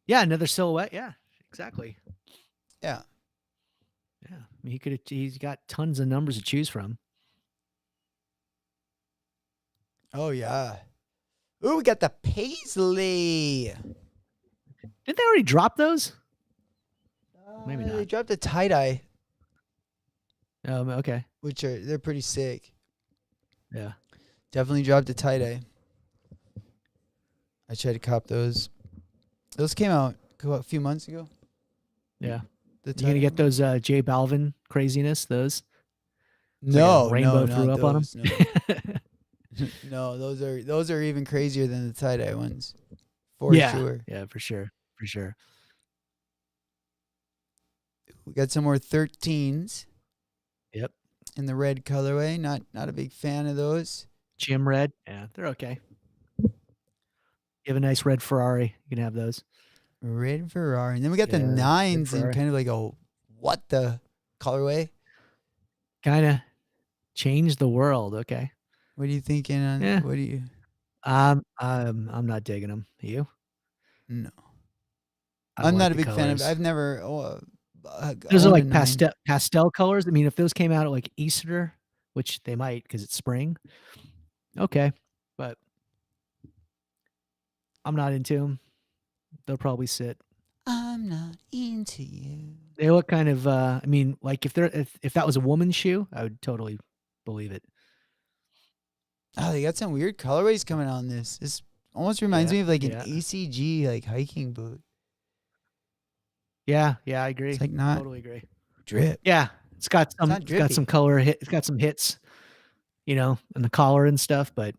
Yeah, another silhouette. Yeah, exactly. Yeah. Yeah, I mean, he's got tons of numbers to choose from. Oh yeah. Ooh, we got the paisley. Didn't they already drop those? Maybe They not. dropped the tie dye, Okay. which they're pretty sick. Yeah. Definitely dropped the tie dye. I tried to cop those. Those came out a few months ago. Yeah. The You gonna tie-dye get ones. those J Balvin craziness? Those it's like a No, no, rainbow threw not up on those. No, them. no, those are even crazier than the tie dye ones, for Yeah. sure. Yeah, for sure. For sure. We got some more 13s Yep. in the red colorway. Not a big fan of those. Gym red. Yeah, they're okay. You have a nice red Ferrari. You can have those. Red Ferrari. And then we got the Yeah, red nines in Ferrari. kind of like a what the colorway. Kind of changed the world. Okay. What are you thinking on? Yeah. What do you? I'm not digging them. You? No, I don't I'm like not a the big fan of. colors. I've never Those are owned a like nine. pastel colors. I mean, if those came out at like Easter, which they might because it's spring, okay. But I'm not into them. They'll probably sit. I'm not into you. They look kind of. I mean, like if that was a woman's shoe, I would totally believe it. Oh, they got some weird colorways coming on this. This almost reminds Yeah, me of like an yeah, ACG like hiking boot. yeah, yeah. I It's agree. like not Totally agree. drip. Yeah, It's not it's got some drippy. color hit. It's got some hits, in the collar and stuff, but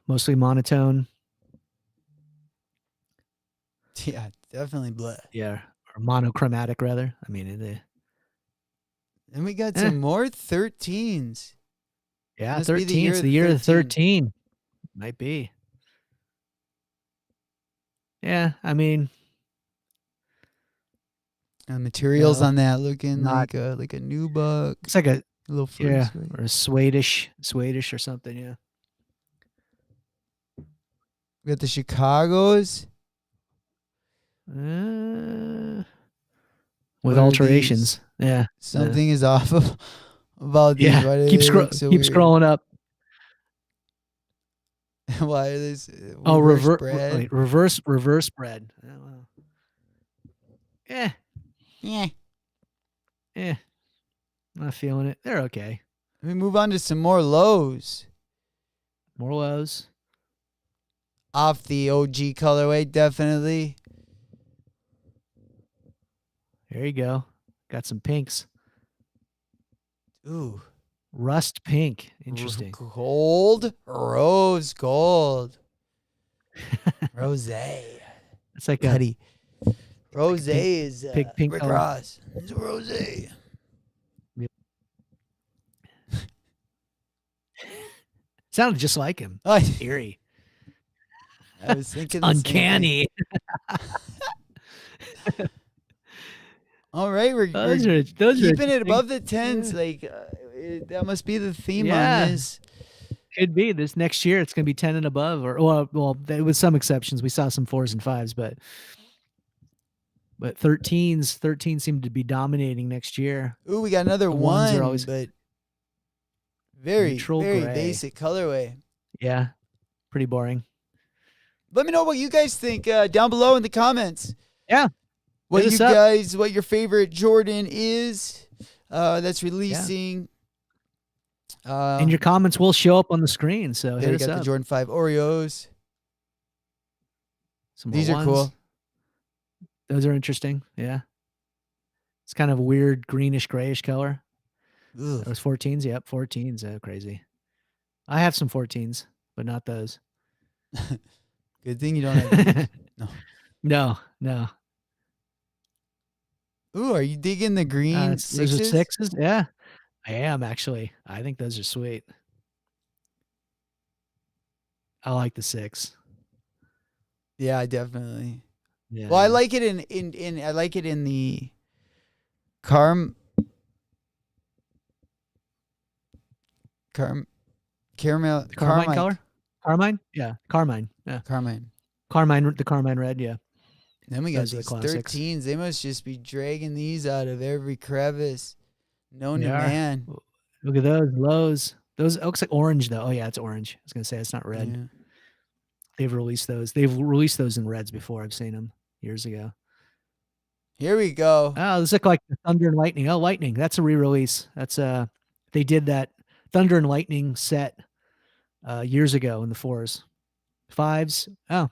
mostly monotone. Yeah, definitely blood. Yeah, or monochromatic rather. I mean, And we got eh, some more 13s. yeah, Must be the 13. year It's of the the year of 13. 13. Might be. Yeah, I mean, Materials no, on that looking not. like a new buck, It's like a a little furry yeah, suede. or a Swedish or something. Yeah. We got the Chicago's. Uh, with What are these? alterations. Yeah. Something is off about these. Yeah. Why do they look so Keep weird? scrolling up. Why are this Oh, reverse bread? reverse spread. Oh, well. Eh, Yeah. eh, not feeling it. They're okay. We move on to some more lows. More lows. Off the OG colorway, definitely. There you go. Got some pinks. Ooh. Rust pink. Interesting. Gold. Rose gold. Rose. It's like Cuddy. Rose pink, is pink Rick color. Ross. It's Rose. Sounded just like him. Eerie. I was thinking the uncanny. All right, we're keeping it above the 10s. Yeah. Like that must be the theme on this. Could be this next year. It's going to be 10 and above, or well, with some exceptions. We saw some 4s and 5s, but 13 seem to be dominating next year. Ooh, we got another one, are always, but very gray. Basic colorway. Yeah, pretty boring. Let me know what you guys think down below in the comments. Yeah. What your favorite Jordan is that's releasing. Yeah. And your comments will show up on the screen. So hit us up. The Jordan 5 Oreos. These are cool. Those are interesting. Yeah. It's kind of a weird greenish grayish color. Ugh. Those 14s. Yep. 14s. Crazy. I have some 14s, but not those. Good thing you don't have these. No. Ooh, are you digging the green sixes? Those are 6s? Yeah. I am, actually. I think those are sweet. I like the 6. Yeah, definitely. Yeah. Well, I like it in I like it in the caramel. Carmine color? Carmine? Yeah. Carmine. Yeah. Carmine. The Carmine red, yeah. Then we got these 13s. They must just be dragging these out of every crevice known to man. Look at those lows. Those, it looks like orange, though. Oh, yeah, it's orange. I was going to say it's not red. Yeah. They've released those. They've released those in reds before. I've seen them years ago. Here we go. Oh, those look like the Thunder and Lightning. Oh, Lightning. That's a re-release. That's they did that Thunder and Lightning set years ago in the 4s. 5s. Oh.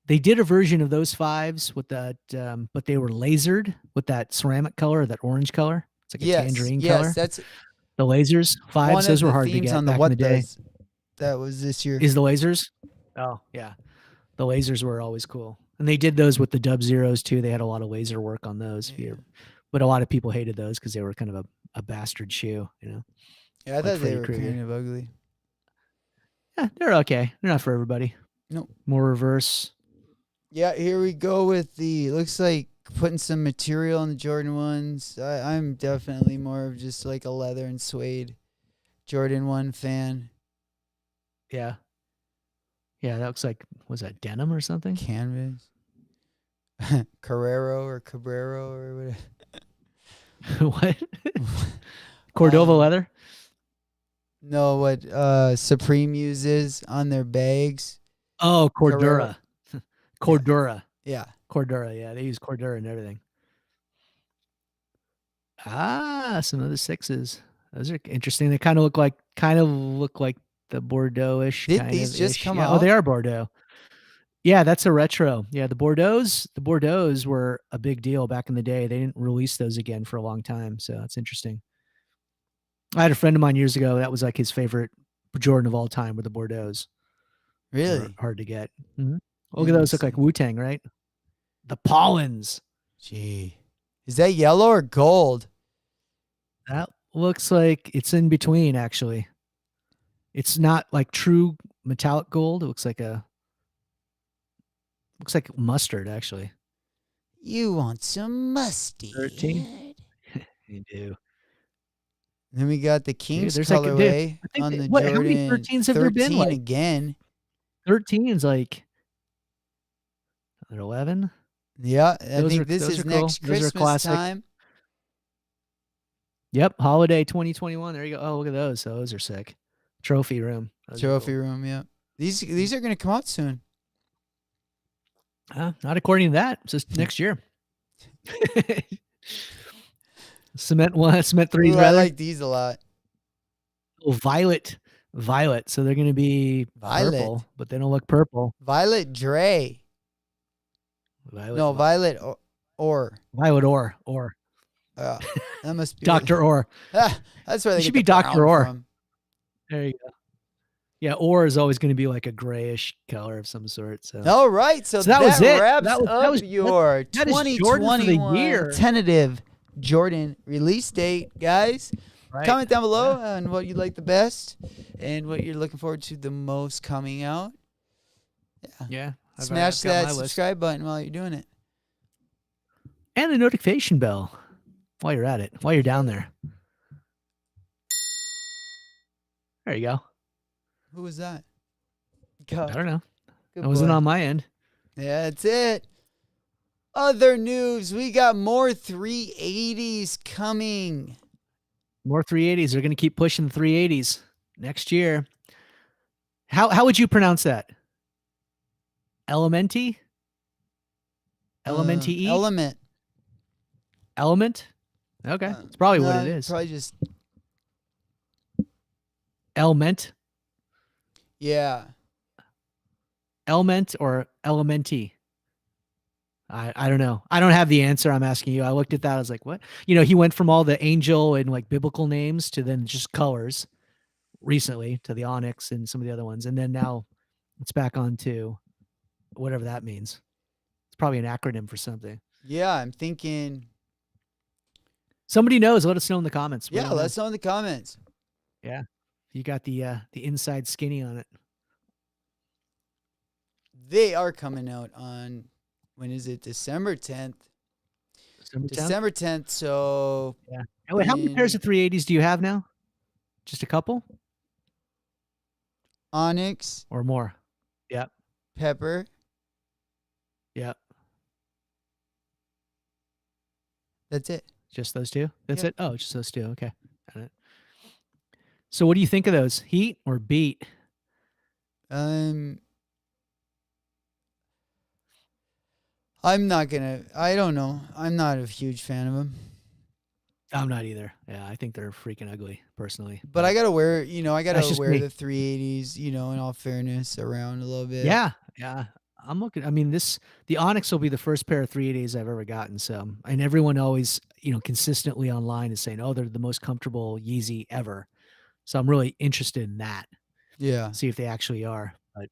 They did a version of those 5s with that, but they were lasered with that ceramic color, that orange color. It's like a tangerine color. Yes, that's the lasers. 5s, those were hard to get back in the day. That was this year. Is the lasers? Oh, yeah. The lasers were always cool. And they did those with the Dub Zeros, too. They had a lot of laser work on those. Yeah. But a lot of people hated those because they were kind of a bastard shoe, you know? Yeah, I thought they were kind of ugly. Yeah, they're okay. They're not for everybody. Nope. More reverse. Yeah, here we go with the, looks like putting some material on the Jordan 1s. I'm definitely more of just like a leather and suede Jordan 1 fan. Yeah. Yeah, that looks like, was that denim or something? Canvas. Carrero or Cabrero or whatever. What? Cordova leather? No, what Supreme uses on their bags. Oh, Cordura. Cordura. Yeah. Cordura, yeah. They use Cordura and everything. Ah, some of the 6s. Those are interesting. They kind of look like the Bordeaux-ish. Did these just come out? Oh, they are Bordeaux. Yeah, that's a retro. Yeah, the Bordeaux's were a big deal back in the day. They didn't release those again for a long time, so that's interesting. I had a friend of mine years ago, that was like his favorite Jordan of all time, were the Bordeaux's. Really? Hard to get. Mm-hmm. Look at those, look like Wu-Tang, right? The Pollens. Gee. Is that yellow or gold? That looks like it's in between, actually. It's not like true metallic gold. It looks like Looks like mustard, actually. You want some 13. mustard? You do. Then we got the Dude, Kings there's like, dude, colorway I think on the what? How many Jordan 13s have there been? 13 Like again. 13 is like 11. Yeah, I think this those is are cool. next Those are Christmas classic. time. Yep, holiday 2021. There you go. Oh, look at those. Those are sick. Trophy room. Those are Trophy cool. room, yeah. These are going to come out soon. Not according to that. It's just next year. Cement 1, cement 3. I like these a lot. Oh, violet. So they're going to be purple, but they don't look purple. Violet Dre. Violet Or. Violet Or. That must be Dr. Or. That's where they should get be the Dr. Or. from. There you go. Yeah, Or is always going to be like a grayish color of some sort. So all right, so that was it. Wraps that was your 2021 tentative Jordan release date, guys. Right. Comment down below on what you like the best and what you're looking forward to the most coming out. Yeah. Smash that subscribe button while you're doing it. And the notification bell while you're at it, while you're down there. There you go. Who was that? I don't know. It wasn't on my end. Yeah, that's it. Other news, we got more 380s coming. More 380s. They're going to keep pushing the 380s next year. How would you pronounce that? Elementi? Elementi? Element. Element? Okay. It's probably what it is. Probably just Element? Yeah. Element or Elementi? I don't know. I don't have the answer. I'm asking you. I looked at that. I was like, what? You know, he went from all the angel and like biblical names to then just colors recently to the onyx and some of the other ones. And then now it's back on to whatever that means. It's probably an acronym for something. Yeah, I'm thinking. Somebody knows. Let us know in the comments. Yeah, let us know in the comments. Yeah. You got the inside skinny on it. They are coming out on, when is it? December 10th. December 10th. So yeah. And wait, how many pairs of 380s do you have now? Just a couple? Onyx. Or more? Yep. Pepper. Yep. That's it. Just those two? That's it? Oh, just those two. Okay. Got it. So what do you think of those? Heat or beat? I'm not gonna. I don't know. I'm not a huge fan of them. I'm not either. Yeah, I think they're freaking ugly, personally. But I gotta wear. You know, I gotta wear the 380s. You know, in all fairness, around a little bit. Yeah, yeah. I'm looking. I mean, the Onyx will be the first pair of 380s I've ever gotten. So, and everyone always, you know, consistently online is saying, "Oh, they're the most comfortable Yeezy ever." So I'm really interested in that. Yeah. See if they actually are. But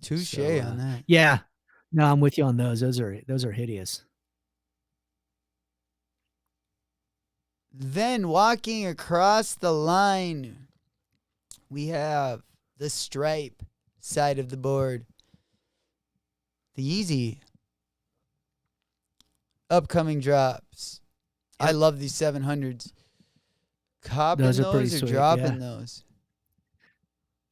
touche on that. Yeah. No, I'm with you on those. Those are hideous. Then walking across the line, we have the stripe side of the board. The Yeezy upcoming drops. Yep. I love these 700s. Copping those or sweet, dropping those?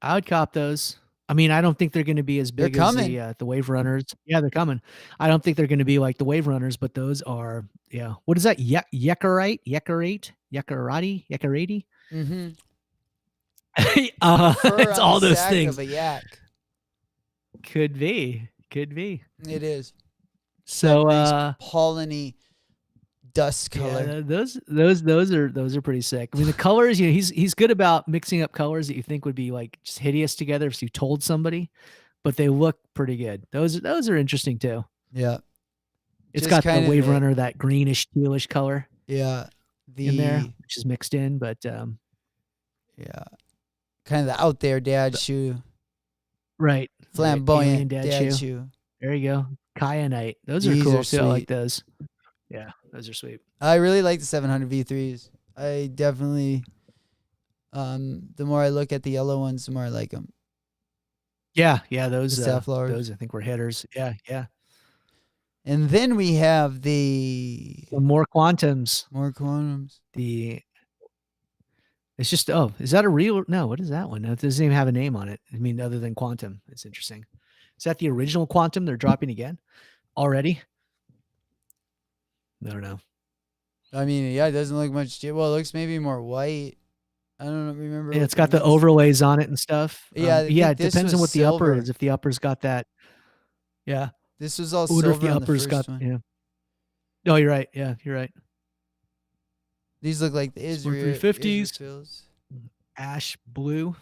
I would cop those. I mean, I don't think they're going to be as big as the Wave Runners. Yeah, they're coming. I don't think they're going to be like the Wave Runners, but those are, yeah. What is that? Yekarite? Mm-hmm. It's all those things. Of a yak. Could be. It is. So nice polleny dust color. Yeah, those are pretty sick. I mean, the colors, you know, he's good about mixing up colors that you think would be like just hideous together if you told somebody, but they look pretty good. Those are interesting too. Yeah. It's got the Wave Runner, that greenish tealish color. Yeah. In there, which is mixed in, but yeah. Kind of the out there dad shoe. Right. Flamboyant dad shoe. There you go. Kyanite. Those are cool too. I like those. Yeah, those are sweet. I really like the 700 V3s. I definitely, the more I look at the yellow ones, the more I like them. Yeah, those Safflowers. those I think were hitters. Yeah. And then we have the more quantums. more quantums. It's just, oh, is that a real? No, what is that one? It doesn't even have a name on it. I mean, other than quantum. It's interesting. Is that the original quantum they're dropping again already? I don't know. I mean, yeah, it doesn't look much. Well, it looks maybe more white. I don't remember. Yeah, it's got the overlays on it and stuff. Yeah, yeah. It depends on what the upper is. If the upper's got that, yeah. This was all silver. If the on upper's the got, one. yeah. No, you're right. Yeah, you're right. These look like the Israel 350s. Ash blue.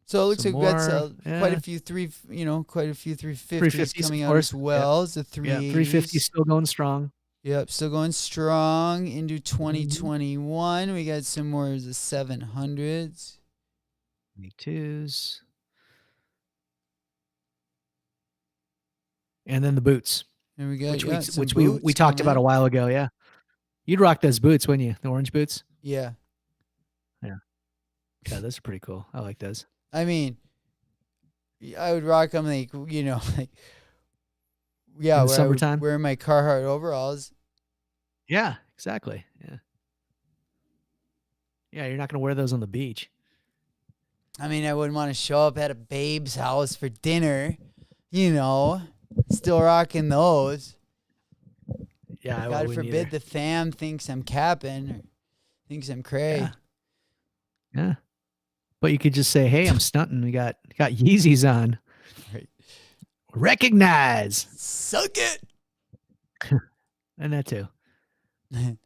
So it looks like we've got quite a few 350s coming out as well. It's the 350 still going strong. Yep, still going strong into 2021. Mm-hmm. We got some more of the 700s. 22s. And then the boots. And we got which we talked about a while ago, yeah. You'd rock those boots, wouldn't you? The orange boots? Yeah. Yeah. Yeah, those are pretty cool. I like those. I mean, I would rock them like, yeah, in the summertime, wearing my Carhartt overalls. Yeah, exactly. Yeah. Yeah, you're not going to wear those on the beach. I mean, I wouldn't want to show up at a babe's house for dinner, still rocking those. Yeah, God forbid the fam thinks I'm capping or thinks I'm cray. Yeah. But you could just say, "Hey, I'm stunting. We got Yeezys on. Right. Recognize. Suck it." And that too. No,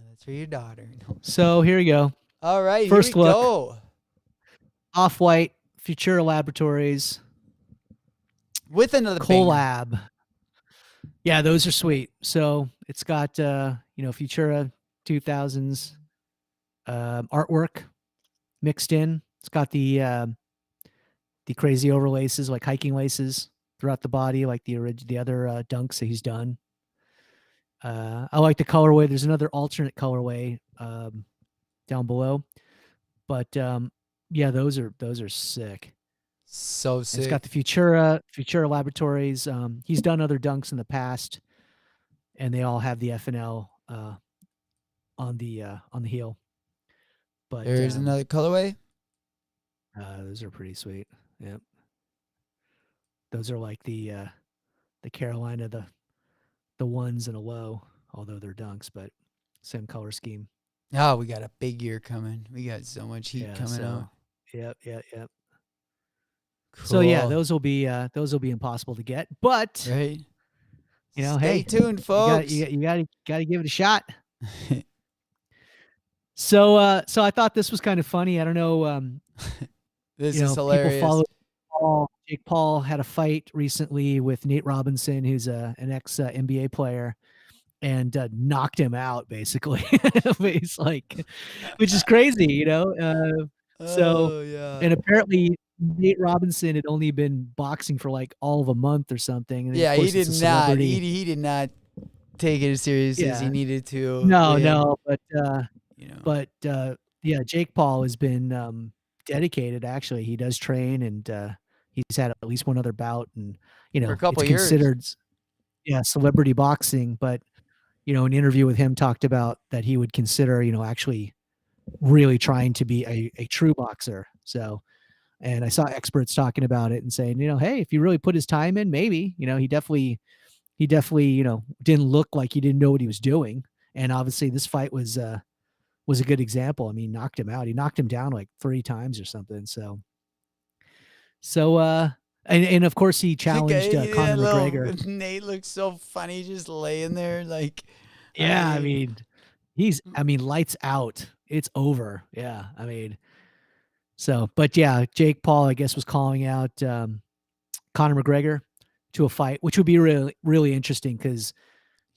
that's for your daughter. No. So here we go. All right, first here we look. Go. Off-White, Futura Laboratories. With another collab. Banger. Yeah, those are sweet. So it's got Futura 2000s artwork mixed in. It's got the crazy overlaces, like hiking laces throughout the body, like the other dunks that he's done. I like the colorway. There's another alternate colorway down below, but yeah, those are sick. So sick. It's got the Futura Laboratories. He's done other dunks in the past, and they all have the FNL on the heel. But there's another colorway. Those are pretty sweet. Yep. Those are like the Carolina, the ones and a low, although they're dunks, but same color scheme. Oh, we got a big year coming. We got so much heat coming out. Yep. Cool. So yeah, those will be impossible to get, but right. Stay tuned, folks. You gotta give it a shot. So I thought this was kind of funny. I don't know. This is hilarious. People follow Paul. Jake Paul had a fight recently with Nate Robinson, who's an ex NBA player, and knocked him out basically. He's like, which is crazy, So yeah. And apparently Nate Robinson had only been boxing for like all of a month or something. And yeah, he did not. He did not take it as seriously as he needed to. No, but yeah, Jake Paul has been dedicated. Actually, he does train, and he's had at least one other bout, and for a couple it's years. considered, celebrity boxing. But an interview with him talked about that he would consider, actually really trying to be a true boxer. So, and I saw experts talking about it and saying, hey, if he really put his time in, maybe, he definitely, didn't look like he didn't know what he was doing. And obviously this fight was a good example. I mean, knocked him out. He knocked him down like 3 times or something. And of course he challenged Conor McGregor. Nate looks so funny just laying there like. Yeah, I mean, lights out. It's over. Yeah, I mean, but yeah, Jake Paul, I guess, was calling out Conor McGregor to a fight, which would be really, really interesting because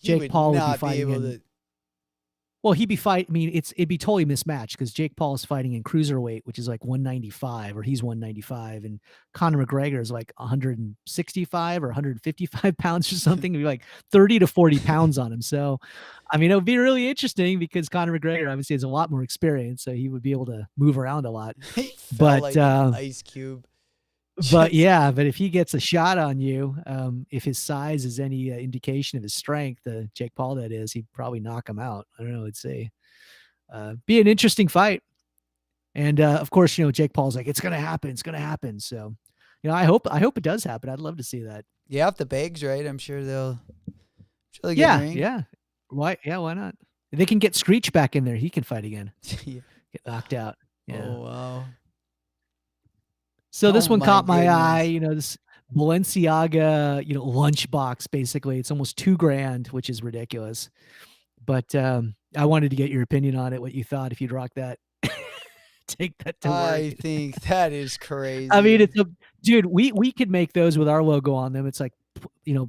Jake Paul would be fighting. Well, he'd be fight. I mean, it'd be totally mismatched because Jake Paul is fighting in cruiserweight, which is like 195, or he's 195, and Conor McGregor is like 165 or 155 pounds or something. It'd be like 30 to 40 pounds on him. So, I mean, it would be really interesting because Conor McGregor obviously has a lot more experience, so he would be able to move around a lot. He felt But like an ice cube. but yeah, but if he gets a shot on you, if his size is any indication of his strength, Jake Paul that is, he'd probably knock him out. I don't know. Let's see. Be an interesting fight. And of course, Jake Paul's like, it's gonna happen. It's gonna happen. So, I hope it does happen. I'd love to see that. Yeah, if the bag's right, I'm sure they'll get in the ring. Yeah. Why? Yeah, why not? They can get Screech back in there. He can fight again. Yeah. Get knocked out. Yeah. Oh wow. So this one my caught my goodness. eye. This Balenciaga, lunchbox. Basically, it's almost $2,000, which is ridiculous. But I wanted to get your opinion on it. What you thought, if you'd rock that? Take that to work. I think that is crazy. I mean, dude. We could make those with our logo on them. It's like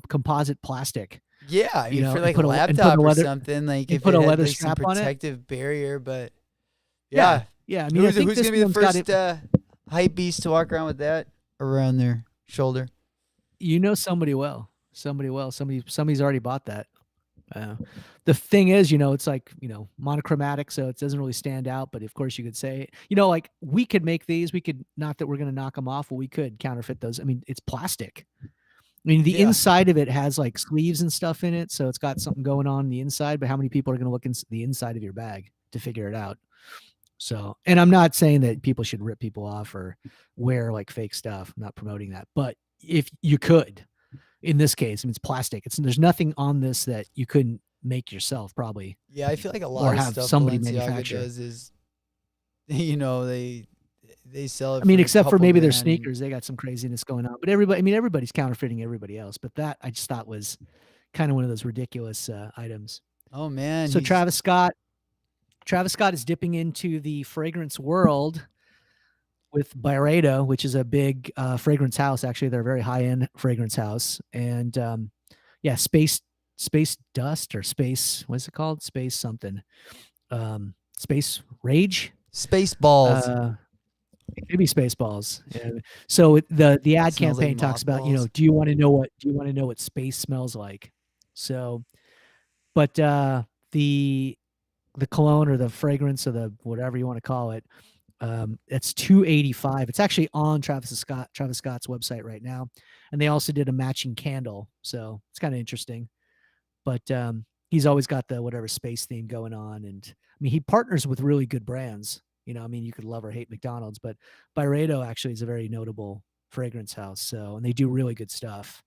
composite plastic. Yeah, I mean, for and like a put laptop a or leather- something, like and if put it a had leather like some strap on it. protective barrier, but yeah. Yeah. I mean, I think who's this gonna be the one's got first hype beast to walk around with that around their shoulder? somebody well. Somebody's already bought that. The thing is, it's like, monochromatic, so it doesn't really stand out. But of course, you could say, like we could make these. We could, not that we're going to knock them off, but we could counterfeit those. I mean, it's plastic. I mean, the inside of it has like sleeves and stuff in it, so it's got something going on the inside. But how many people are going to look in the inside of your bag to figure it out? So, and I'm not saying that people should rip people off or wear like fake stuff. I'm not promoting that. But if you could, in this case, I mean, it's plastic. There's nothing on this that you couldn't make yourself, probably. Yeah, I feel like a lot of stuff somebody Balenciaga manufacture does is, they sell it. I mean, for a except for couple maybe their grand. sneakers, they got some craziness going on. But everybody's counterfeiting everybody else. But that I just thought was kind of one of those ridiculous items. Oh man! So Travis Scott is dipping into the fragrance world with Byredo, which is a big fragrance house. Actually, they're a very high-end fragrance house. And space dust or space, what's it called? Space something. Space rage? Space balls. Maybe Spaceballs. Yeah. So the ad campaign like talks about, mothballs. do you want to know what space smells like? So, but the cologne or the fragrance or the whatever you want to call it, it's $285. It's actually on Travis Scott's website right now, and they also did a matching candle, so it's kind of interesting. But he's always got the whatever space theme going on, and I mean, he partners with really good brands. I mean, you could love or hate McDonald's, but Byredo actually is a very notable fragrance house. So, and they do really good stuff.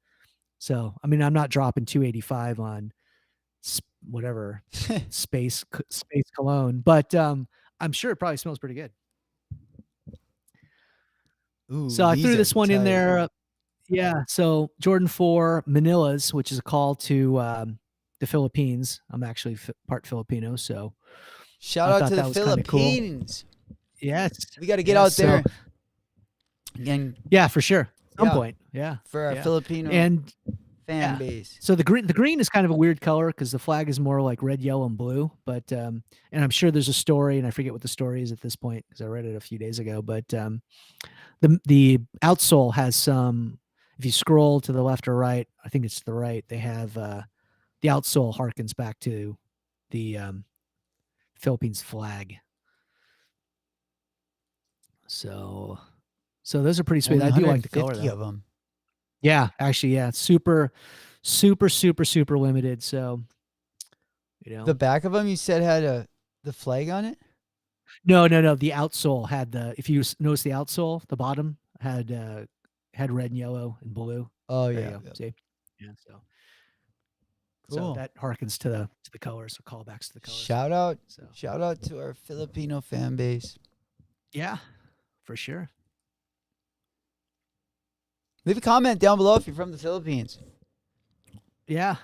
So, I mean, I'm not dropping $285 on whatever space cologne, but I'm sure it probably smells pretty good. Ooh, so I threw this one in tight. there. Yeah. So Jordan 4 Manilas, which is a call to the Philippines. I'm actually part Filipino, so shout I out thought to that the was kinda cool. Philippines. Yes. We got to get out there. And yeah, for sure. At some point. Yeah. For our yeah. Filipino and fan base. So the green is kind of a weird color because the flag is more like red, yellow, and blue. But and I'm sure there's a story, and I forget what the story is at this point because I read it a few days ago. But the outsole has some. If you scroll to the left or right, I think it's to the right. They have the outsole harkens back to the Philippines flag. So those are pretty sweet. I do like the color though. Of them. Yeah, actually, yeah, super limited. So, the back of them you said had the flag on it. No. The outsole had the. If you notice the outsole, the bottom had red and yellow and blue. Oh there yeah. you go. See, yeah. So, cool. So that harkens to the colors. So callbacks to the colors. Shout out to our Filipino fan base. Yeah, for sure. Leave a comment down below if you're from the Philippines. Yeah.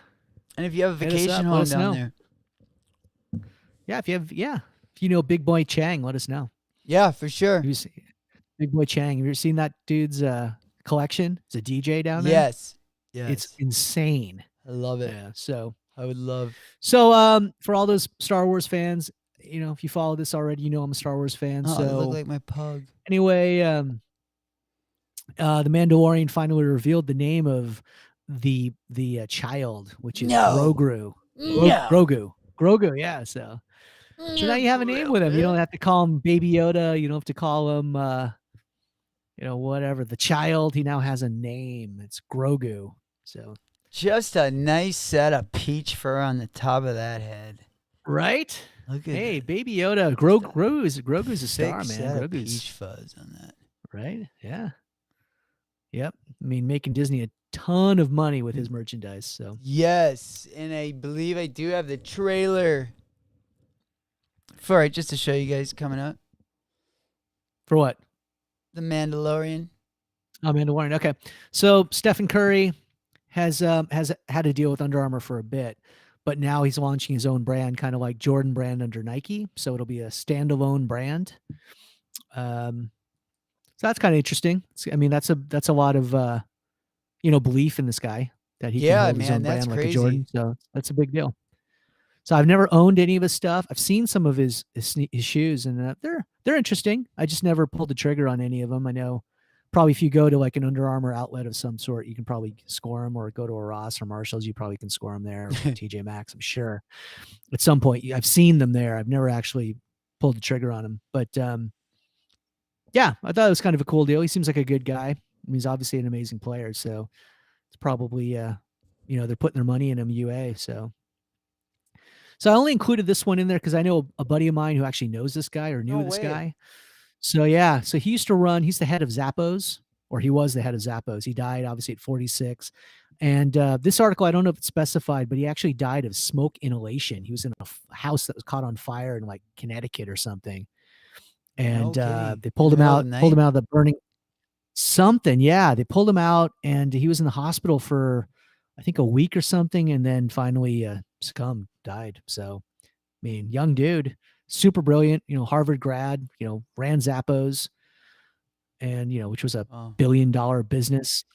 And if you have a vacation home down there. Yeah, if you know Big Boy Chang, let us know. Yeah, for sure. Big Boy Chang. Have you ever seen that dude's collection? It's a DJ down there. Yes. It's insane. I love it. Yeah. So I would love. So for all those Star Wars fans, if you follow this already, I'm a Star Wars fan. Oh, they look So like my pug. anyway, the Mandalorian finally revealed the name of the child, which is No, Grogu. no, Grogu. Yeah. So now you have a name with him. You don't have to call him Baby Yoda. You don't have to call him, whatever. The child. He now has a name. It's Grogu. So just a nice set of peach fur on the top of that head. right. Look at Hey, that. Baby Yoda. Grogu's a star, Thick man. set of Grogu's peach fuzz on that. right. Yeah. Yep. I mean, making Disney a ton of money with his merchandise. So Yes, and I believe I do have the trailer for it just to show you guys coming up. for what? The Mandalorian. Amanda Warren. Okay. So Stephen Curry has had to deal with Under Armour for a bit, but now he's launching his own brand, kind of like Jordan brand under Nike. So it'll be a standalone brand. So that's kind of interesting. I mean, that's a lot of belief in this guy that he can Yeah, hold his man, own that's brand like a crazy. Jordan. So that's a big deal. So I've never owned any of his stuff. I've seen some of his shoes, and they're interesting. I just never pulled the trigger on any of them. I know probably if you go to like an Under Armour outlet of some sort, you can probably score them, or go to a Ross or Marshalls, you probably can score them there. Or TJ Maxx, I'm sure. At some point, I've seen them there. I've never actually pulled the trigger on them, but yeah, I thought it was kind of a cool deal. He seems like a good guy. He's obviously an amazing player, so it's probably they're putting their money in him UA. So I only included this one in there because I know a buddy of mine who actually knows this guy or No knew this way. guy. So yeah, so he used to run. He's the head of Zappos, or he was the head of Zappos. He died obviously at 46. And this article, I don't know if it's specified, but he actually died of smoke inhalation. He was in a house that was caught on fire in like Connecticut or something, No and kidding. they In pulled the him middle of out, the pulled night? him out of the burning something. Yeah, they pulled him out, and he was in the hospital for I think a week or something, and then finally succumbed, died. So I mean, young dude, super brilliant, Harvard grad, ran Zappos, and which was a Oh. $1 billion business.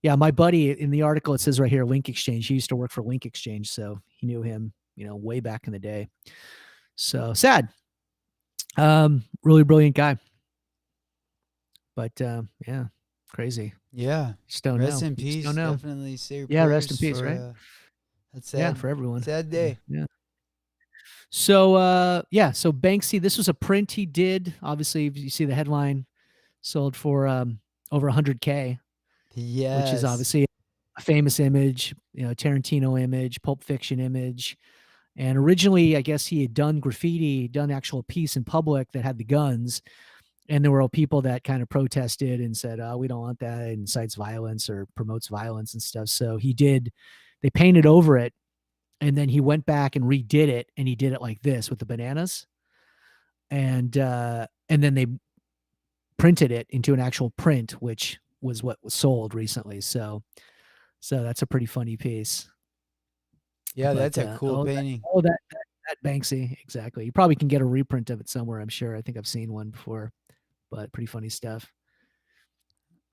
Yeah, my buddy in the article, it says right here, Link Exchange. He used to work for Link Exchange, so he knew him, way back in the day. So sad. Really brilliant guy. But yeah, crazy. Yeah. Just don't Rest know. in You just peace. don't know. Definitely say your Yeah, rest in prayers peace, for right? that Yeah, sad, for everyone. sad day. Yeah. So yeah, so Banksy, this was a print he did. Obviously, you see the headline, sold for over 100K, which is Yes. obviously a famous image, Tarantino image, Pulp Fiction image. And originally, I guess he had done graffiti, done actual piece in public that had the guns. And there were people that kind of protested and said, oh, we don't want that. It incites violence or promotes violence and stuff. So they painted over it. And then he went back and redid it. And he did it like this with the bananas. And then they printed it into an actual print, which was what was sold recently. So that's a pretty funny piece. Yeah, But that's a cool painting. That Banksy, exactly. You probably can get a reprint of it somewhere, I'm sure. I think I've seen one before, but pretty funny stuff.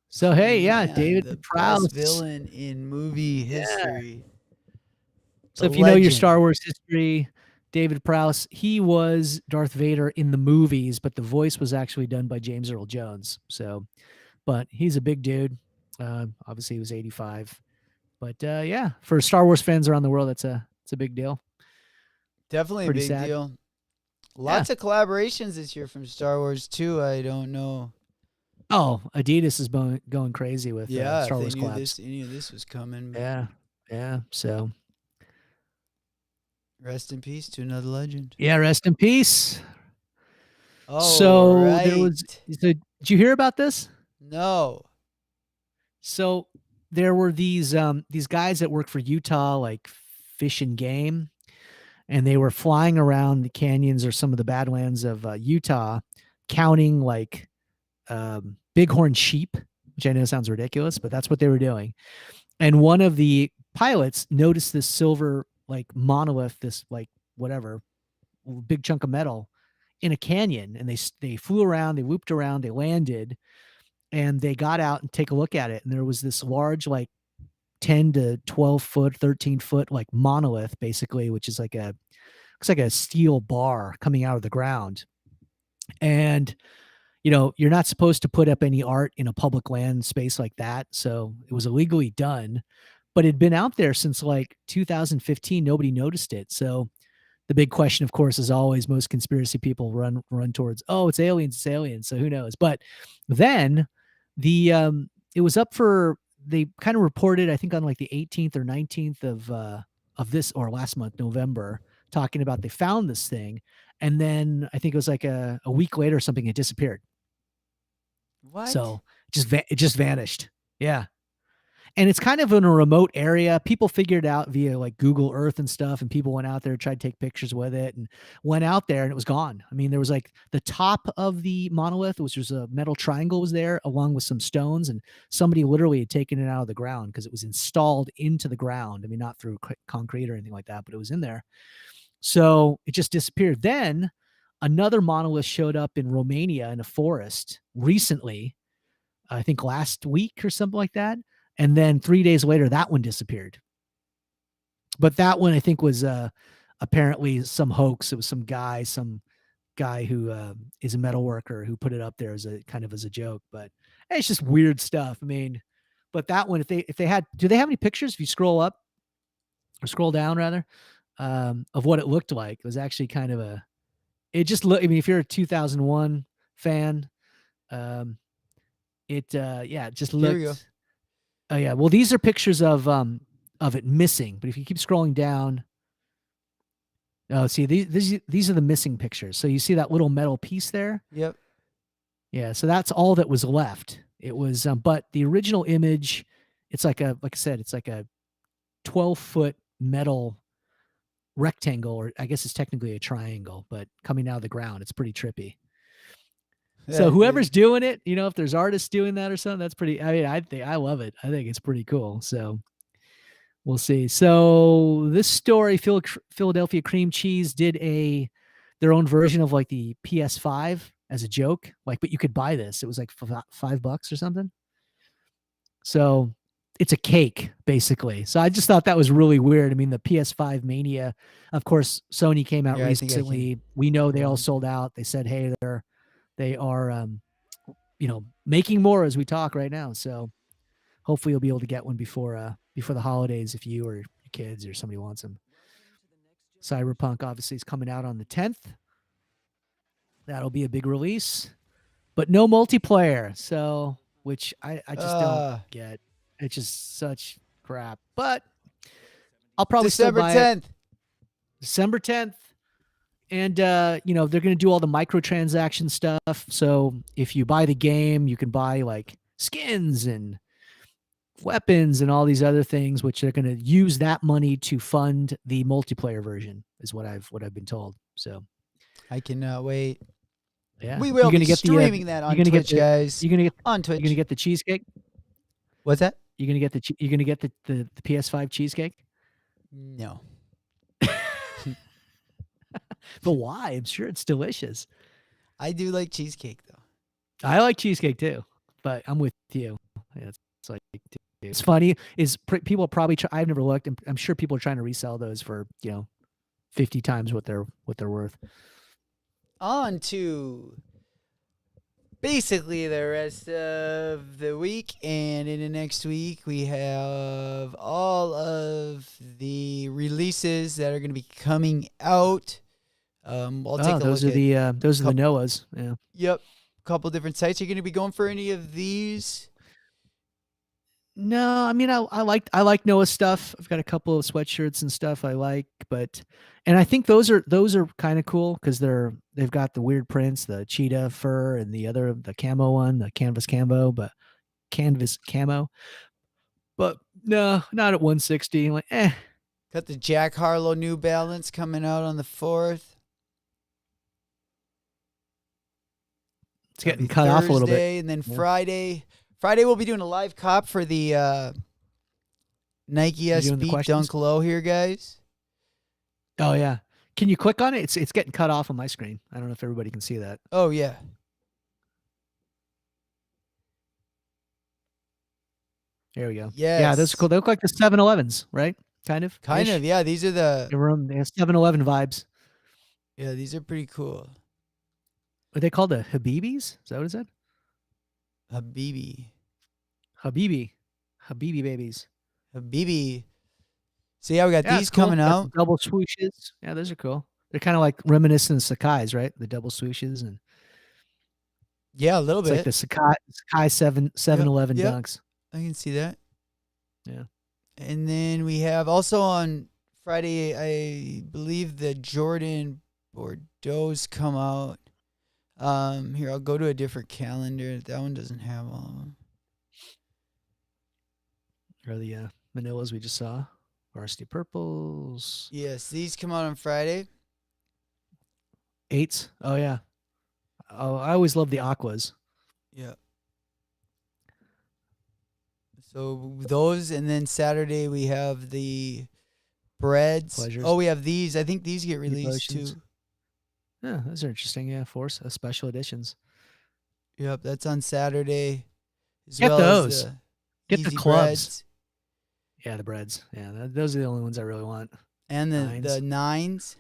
So Oh, hey, yeah, man, David the Prowse. best villain in movie Yeah. history. So The if you know your legend. Star Wars history, David Prowse, he was Darth Vader in the movies, but the voice was actually done by James Earl Jones. So, but he's a big dude. Obviously, he was 85. But yeah, for Star Wars fans around the world, it's a big deal. Definitely a Pretty big sad. deal. Yeah. Lots of collaborations this year from Star Wars too. I don't know. Oh, Adidas is going crazy with Yeah, Star if they Wars knew collabs. any of this was coming. Yeah, yeah. So Rest in peace to another legend. yeah, rest in peace. Oh, So right. did you hear about this? No. So there were these guys that work for Utah, like Fish and Game, and they were flying around the canyons or some of the badlands of Utah, counting like bighorn sheep, which I know sounds ridiculous, but that's what they were doing. And one of the pilots noticed this silver like monolith, this like whatever big chunk of metal in a canyon, and they flew around, they looped around, they landed, and they got out and take a look at it, and there was this large like 10 to 12 foot, 13 foot like monolith, basically, which is like looks like a steel bar coming out of the ground. And you're not supposed to put up any art in a public land space like that. So it was illegally done, but it'd been out there since like 2015. Nobody noticed it. So the big question, of course, is always most conspiracy people run towards, oh, it's aliens, it's aliens. So who knows? But then it was up for, they kind of reported, I think on like the 18th or 19th of this, or last month, November, talking about they found this thing. And then I think it was like a week later or something, it disappeared. What? So it just vanished. Yeah. And it's kind of in a remote area. People figured it out via like Google Earth and stuff, and people went out there, tried to take pictures with it, and went out there, and it was gone. I mean, there was like the top of the monolith, which was a metal triangle, was there along with some stones, and somebody literally had taken it out of the ground because it was installed into the ground. I mean, not through concrete or anything like that, but it was in there. So it just disappeared. Then another monolith showed up in Romania in a forest recently, I think last week or something like that. And then 3 days later, that one disappeared. But that one, I think, was apparently some hoax. It was some guy who is a metal worker who put it up there as a kind of as a joke. But it's just weird stuff. I mean, but that one, if they had, do they have any pictures? If you scroll up or scroll down rather, of what it looked like, it was actually kind of it just looked, I mean, if you're a 2001 fan, it just Here we go. looked. Oh yeah. Well, these are pictures of it missing, but if you keep scrolling down, see these are the missing pictures. So you see that little metal piece there? Yep. Yeah. So that's all that was left. It was, but the original image, it's like I said, it's like a 12-foot metal rectangle, or I guess it's technically a triangle, but coming out of the ground. It's pretty trippy. So whoever's doing it, if there's artists doing that or something, that's pretty, I mean, I love it. I think it's pretty cool. So we'll see. So this story, Philadelphia Cream Cheese did their own version of like the PS5 as a joke, but you could buy this. It was like $5 or something. So it's a cake basically. So I just thought that was really weird. I mean, the PS5 mania, of course, Sony came out recently. We know they all sold out. They said, hey, they are, making more as we talk right now. So hopefully you'll be able to get one before the holidays if you or your kids or somebody wants them. Cyberpunk obviously is coming out on the 10th. That'll be a big release, but no multiplayer. So, which I just don't get. It's just such crap. But I'll probably December still buy 10th. it. December 10th. And, they're going to do all the microtransaction stuff. So if you buy the game, you can buy like skins and weapons and all these other things, which they're going to use that money to fund the multiplayer version is what I've been told. So I cannot wait. Yeah. We will be streaming that on Twitch, guys. You're going to get on Twitch. You're going to get the cheesecake? What's that? You're going to get the PS5 cheesecake? No. But why? I'm sure it's delicious. I do like cheesecake, though. I like cheesecake too, but I'm with you. It's like, it's funny. People probably I've never looked, and I'm sure people are trying to resell those for 50 times what they're worth. On to basically the rest of the week, and in the next week we have all of the releases that are going to be coming out. I'll take a those look are those are the Noahs. Yeah. Yep, a couple different sites. Are you going to be going for any of these? No, I mean I like Noah stuff. I've got a couple of sweatshirts and stuff I like, and I think those are kind of cool because they've got the weird prints, the cheetah fur, and the camo one, the canvas camo. But no, not at 160. Like, Got the Jack Harlow New Balance coming out on the 4th. It's getting cut off a little bit. And then Friday we'll be doing a live cop for the Nike SB Dunk Low here, guys. Oh yeah. Can you click on it? It's getting cut off on my screen. I don't know if everybody can see that. Oh yeah. There we go. Yeah, those are Yes. cool. They look like the 7-Elevens, right? Kind of Kind ish. of. Yeah. These are They have 7-Eleven vibes. yeah, these are pretty cool. Are they called the Habibis? Is that what it said? Habibi. Habibi babies. Habibi. So yeah, we got Yeah, it's these cool. coming Got the out. double swooshes. Yeah, those are cool. They're kind of like reminiscent of Sakai's, right? The double swooshes, and Yeah, a little it's like bit. the Sakai Yep. 7-Eleven Yep. dunks. I can see that. Yeah. And then we have also on Friday, I believe the Jordan Bordeaux's come out. Here I'll go to a different calendar. That one doesn't have all of them. Or the Manilas we just saw. Varsity purples. Yes, these come out on Friday. 8s. Oh yeah. Oh, I always love the aquas. Yeah. So those, and then Saturday we have the breads. Pleasures. Oh, we have these. I think these get released Devotions. too. Yeah, those are interesting. Yeah, Force special editions. Yep, that's on Saturday, as Get well those. as the Get the Easy clubs. Breads Yeah, the breads. Yeah, those are the only ones I really want. and the nines.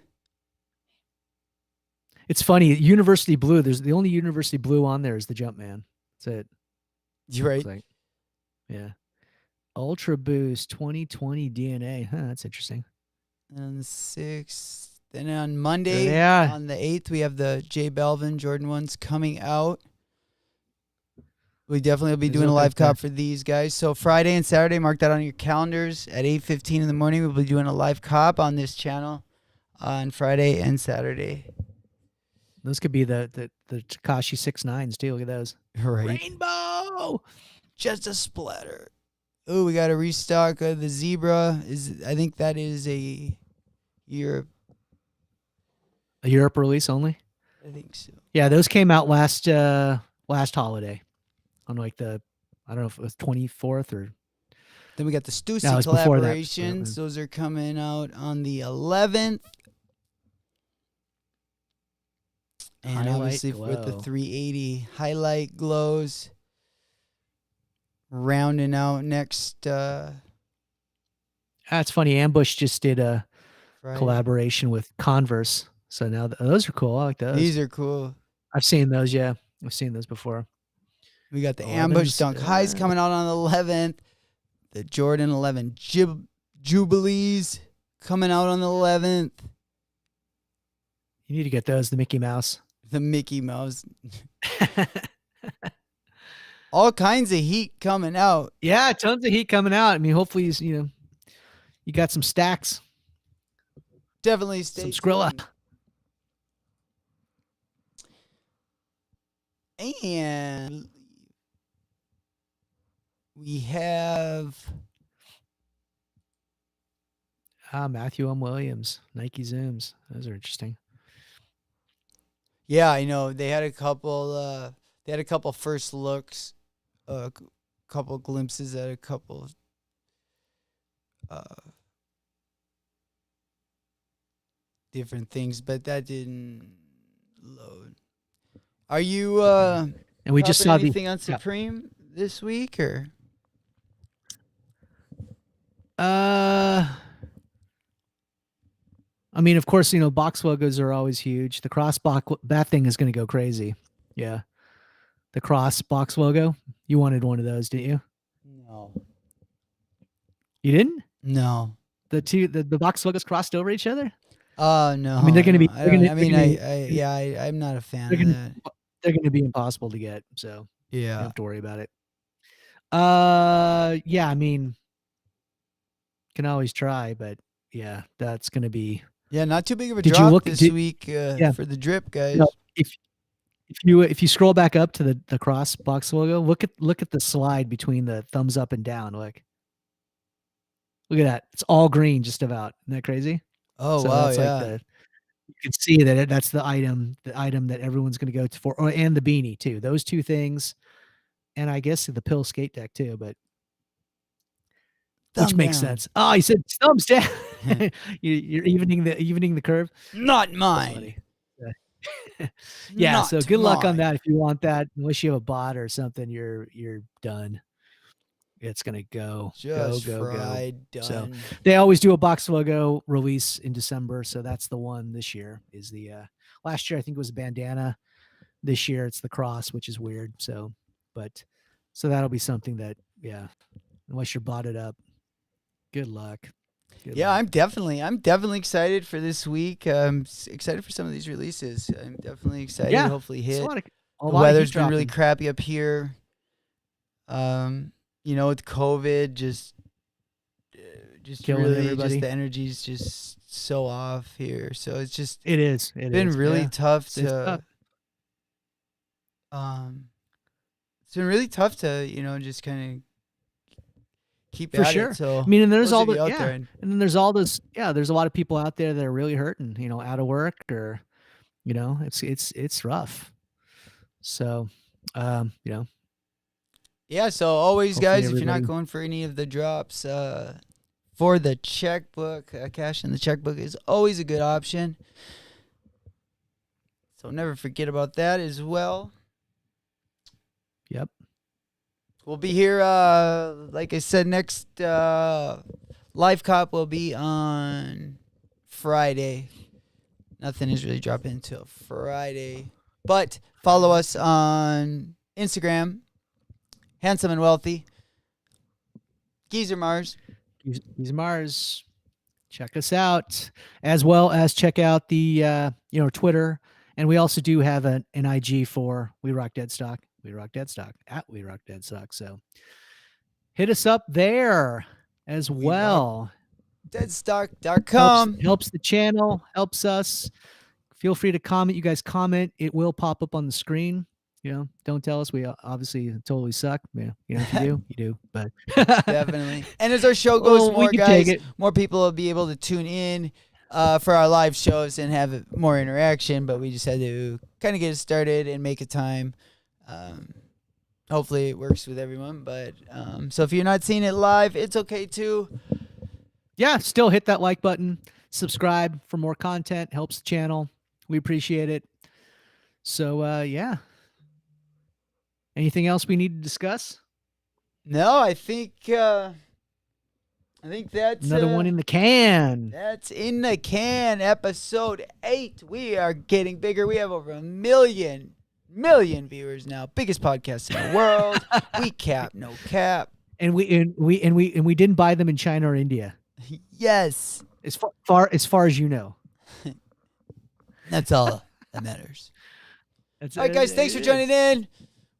It's funny. University blue. There's the only university blue on there is the Jumpman. That's it. You're right. Like, yeah. Ultra Boost 2020 DNA. Huh, that's interesting. And on the 6th. Then on Monday, Yeah. on the 8th, we have the J Balvin Jordan ones coming out. We definitely will be doing a live cop for these guys. So Friday and Saturday, mark that on your calendars. At 8:15 in the morning, we'll be doing a live cop on this channel on Friday and Saturday. Those could be the Takashi 6.9s too. Look at those. Right. Rainbow. Just a splatter. Oh, we got a restock of the Zebra. I think that is a Europe. A Europe release only? I think so. Yeah, those came out last holiday. On like I don't know if it was 24th or. Then we got the Stussy No, collaborations. Those are coming out on the 11th. And Highlight obviously glow. with the 380 highlight glows. Rounding out next That's funny. Ambush just did a Friday. collaboration with Converse. So now those are cool. I like those. These are cool. I've seen those. Yeah, I've seen those before. We got the Ambush Dunk Highs coming out on the 11th. The Jordan 11 Jubilees coming out on the 11th. You need to get those. The Mickey Mouse. The Mickey Mouse. All kinds of heat coming out. Yeah, tons of heat coming out. I mean, hopefully, you got some stacks. Definitely stay some Skrilla. tuned. And we have Matthew M. Williams, Nike Zooms. Those are interesting. Yeah, I know. They had a couple first looks, a couple glimpses at a couple different things, but that didn't load. Are you and we just saw anything on Supreme this week, or I mean, of course, box logos are always huge. The cross box, that thing is going to go crazy. Yeah. The cross box logo. You wanted one of those, didn't you? No. You didn't? No. The box logos crossed over each other? Oh, no. I mean, they're going to be. I'm not a fan of that. They're going to be impossible to get, so yeah, you don't have to worry about it. Yeah, I mean, can always try, but yeah, that's going to be. Yeah, not too big of a drop this week for the drip guys. No, if you scroll back up to the cross box logo, look at the slide between the thumbs up and down. Look at that. It's all green, just about. Isn't that crazy? Oh, so wow! That's Yeah, you can see that that's the item that everyone's going to go for, and the beanie too. Those two things, and I guess the pill skate deck too, but. Which makes sense. Oh, he said thumbs down. You're evening the curve. Not mine. Yeah. Not so good luck on that. If you want that, unless you have a bot or something, you're done. it's gonna go Just go fried, go. done. So they always do a box logo release in December, so that's the one this year. Is the last year I think it was a bandana. This year it's the cross, which is weird. So that'll be something that unless you're bought it up, good luck. Good luck. I'm definitely excited for this week. I'm excited for some of these releases. I'm definitely excited. Yeah, Hopefully hit. the weather's been really crappy up here. With COVID, just killing really, everybody. just the energy's just so off here. So it's just it's been really tough to. tough. It's been really tough to just kind of keep for at sure. it. So I mean, and there's all the and then there's all this there's a lot of people out there that are really hurting, out of work or it's rough. So so always guys, if you're not everybody- going for any of the drops for the checkbook, cash in the checkbook is always a good option. So never forget about that as well. Yep. We'll be here, like I said, next Live Cop will be on Friday. Nothing is really dropping until Friday. But follow us on Instagram, Handsome and Wealthy. Geezer Mars. Geezer Mars. Check us out, as well as check out the Twitter. And we also do have an IG for We Rock Deadstock. We Rock Deadstock at We Rock Deadstock. So hit us up there as well. Deadstock.com. Helps the channel, helps us. Feel free to comment. You guys comment. It will pop up on the screen. Don't tell us. We obviously totally suck. Yeah, if you do, you do. But definitely. And as our show goes more, guys, it. more people will be able to tune in for our live shows and have more interaction. But we just had to kind of get it started and make a time. Hopefully it works with everyone. But so if you're not seeing it live, it's okay too. Yeah, still hit that like button. Subscribe for more content. Helps the channel. We appreciate it. So yeah. Anything else we need to discuss? No, I think that's another one in the can. That's in the can. Episode 8. We are getting bigger. We have over 1 million viewers now. Biggest podcast in the world. We cap, no cap. And we didn't buy them in China or India. Yes. As far as you know. That's all that matters. All right, guys. Thanks for is. joining in.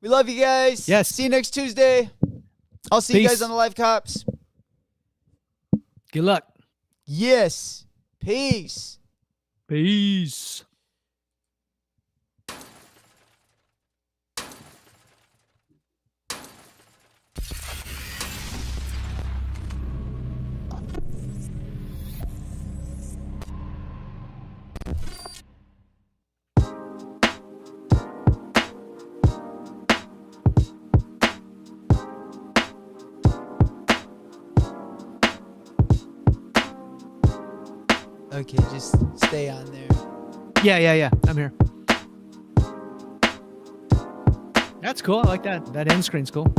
We love you guys. Yes. See you next Tuesday. I'll see you guys on the Live Cops. Good luck. Yes. Peace. Peace. Okay, just stay on there. Yeah. I'm here. That's cool. I like that. That end screen's cool.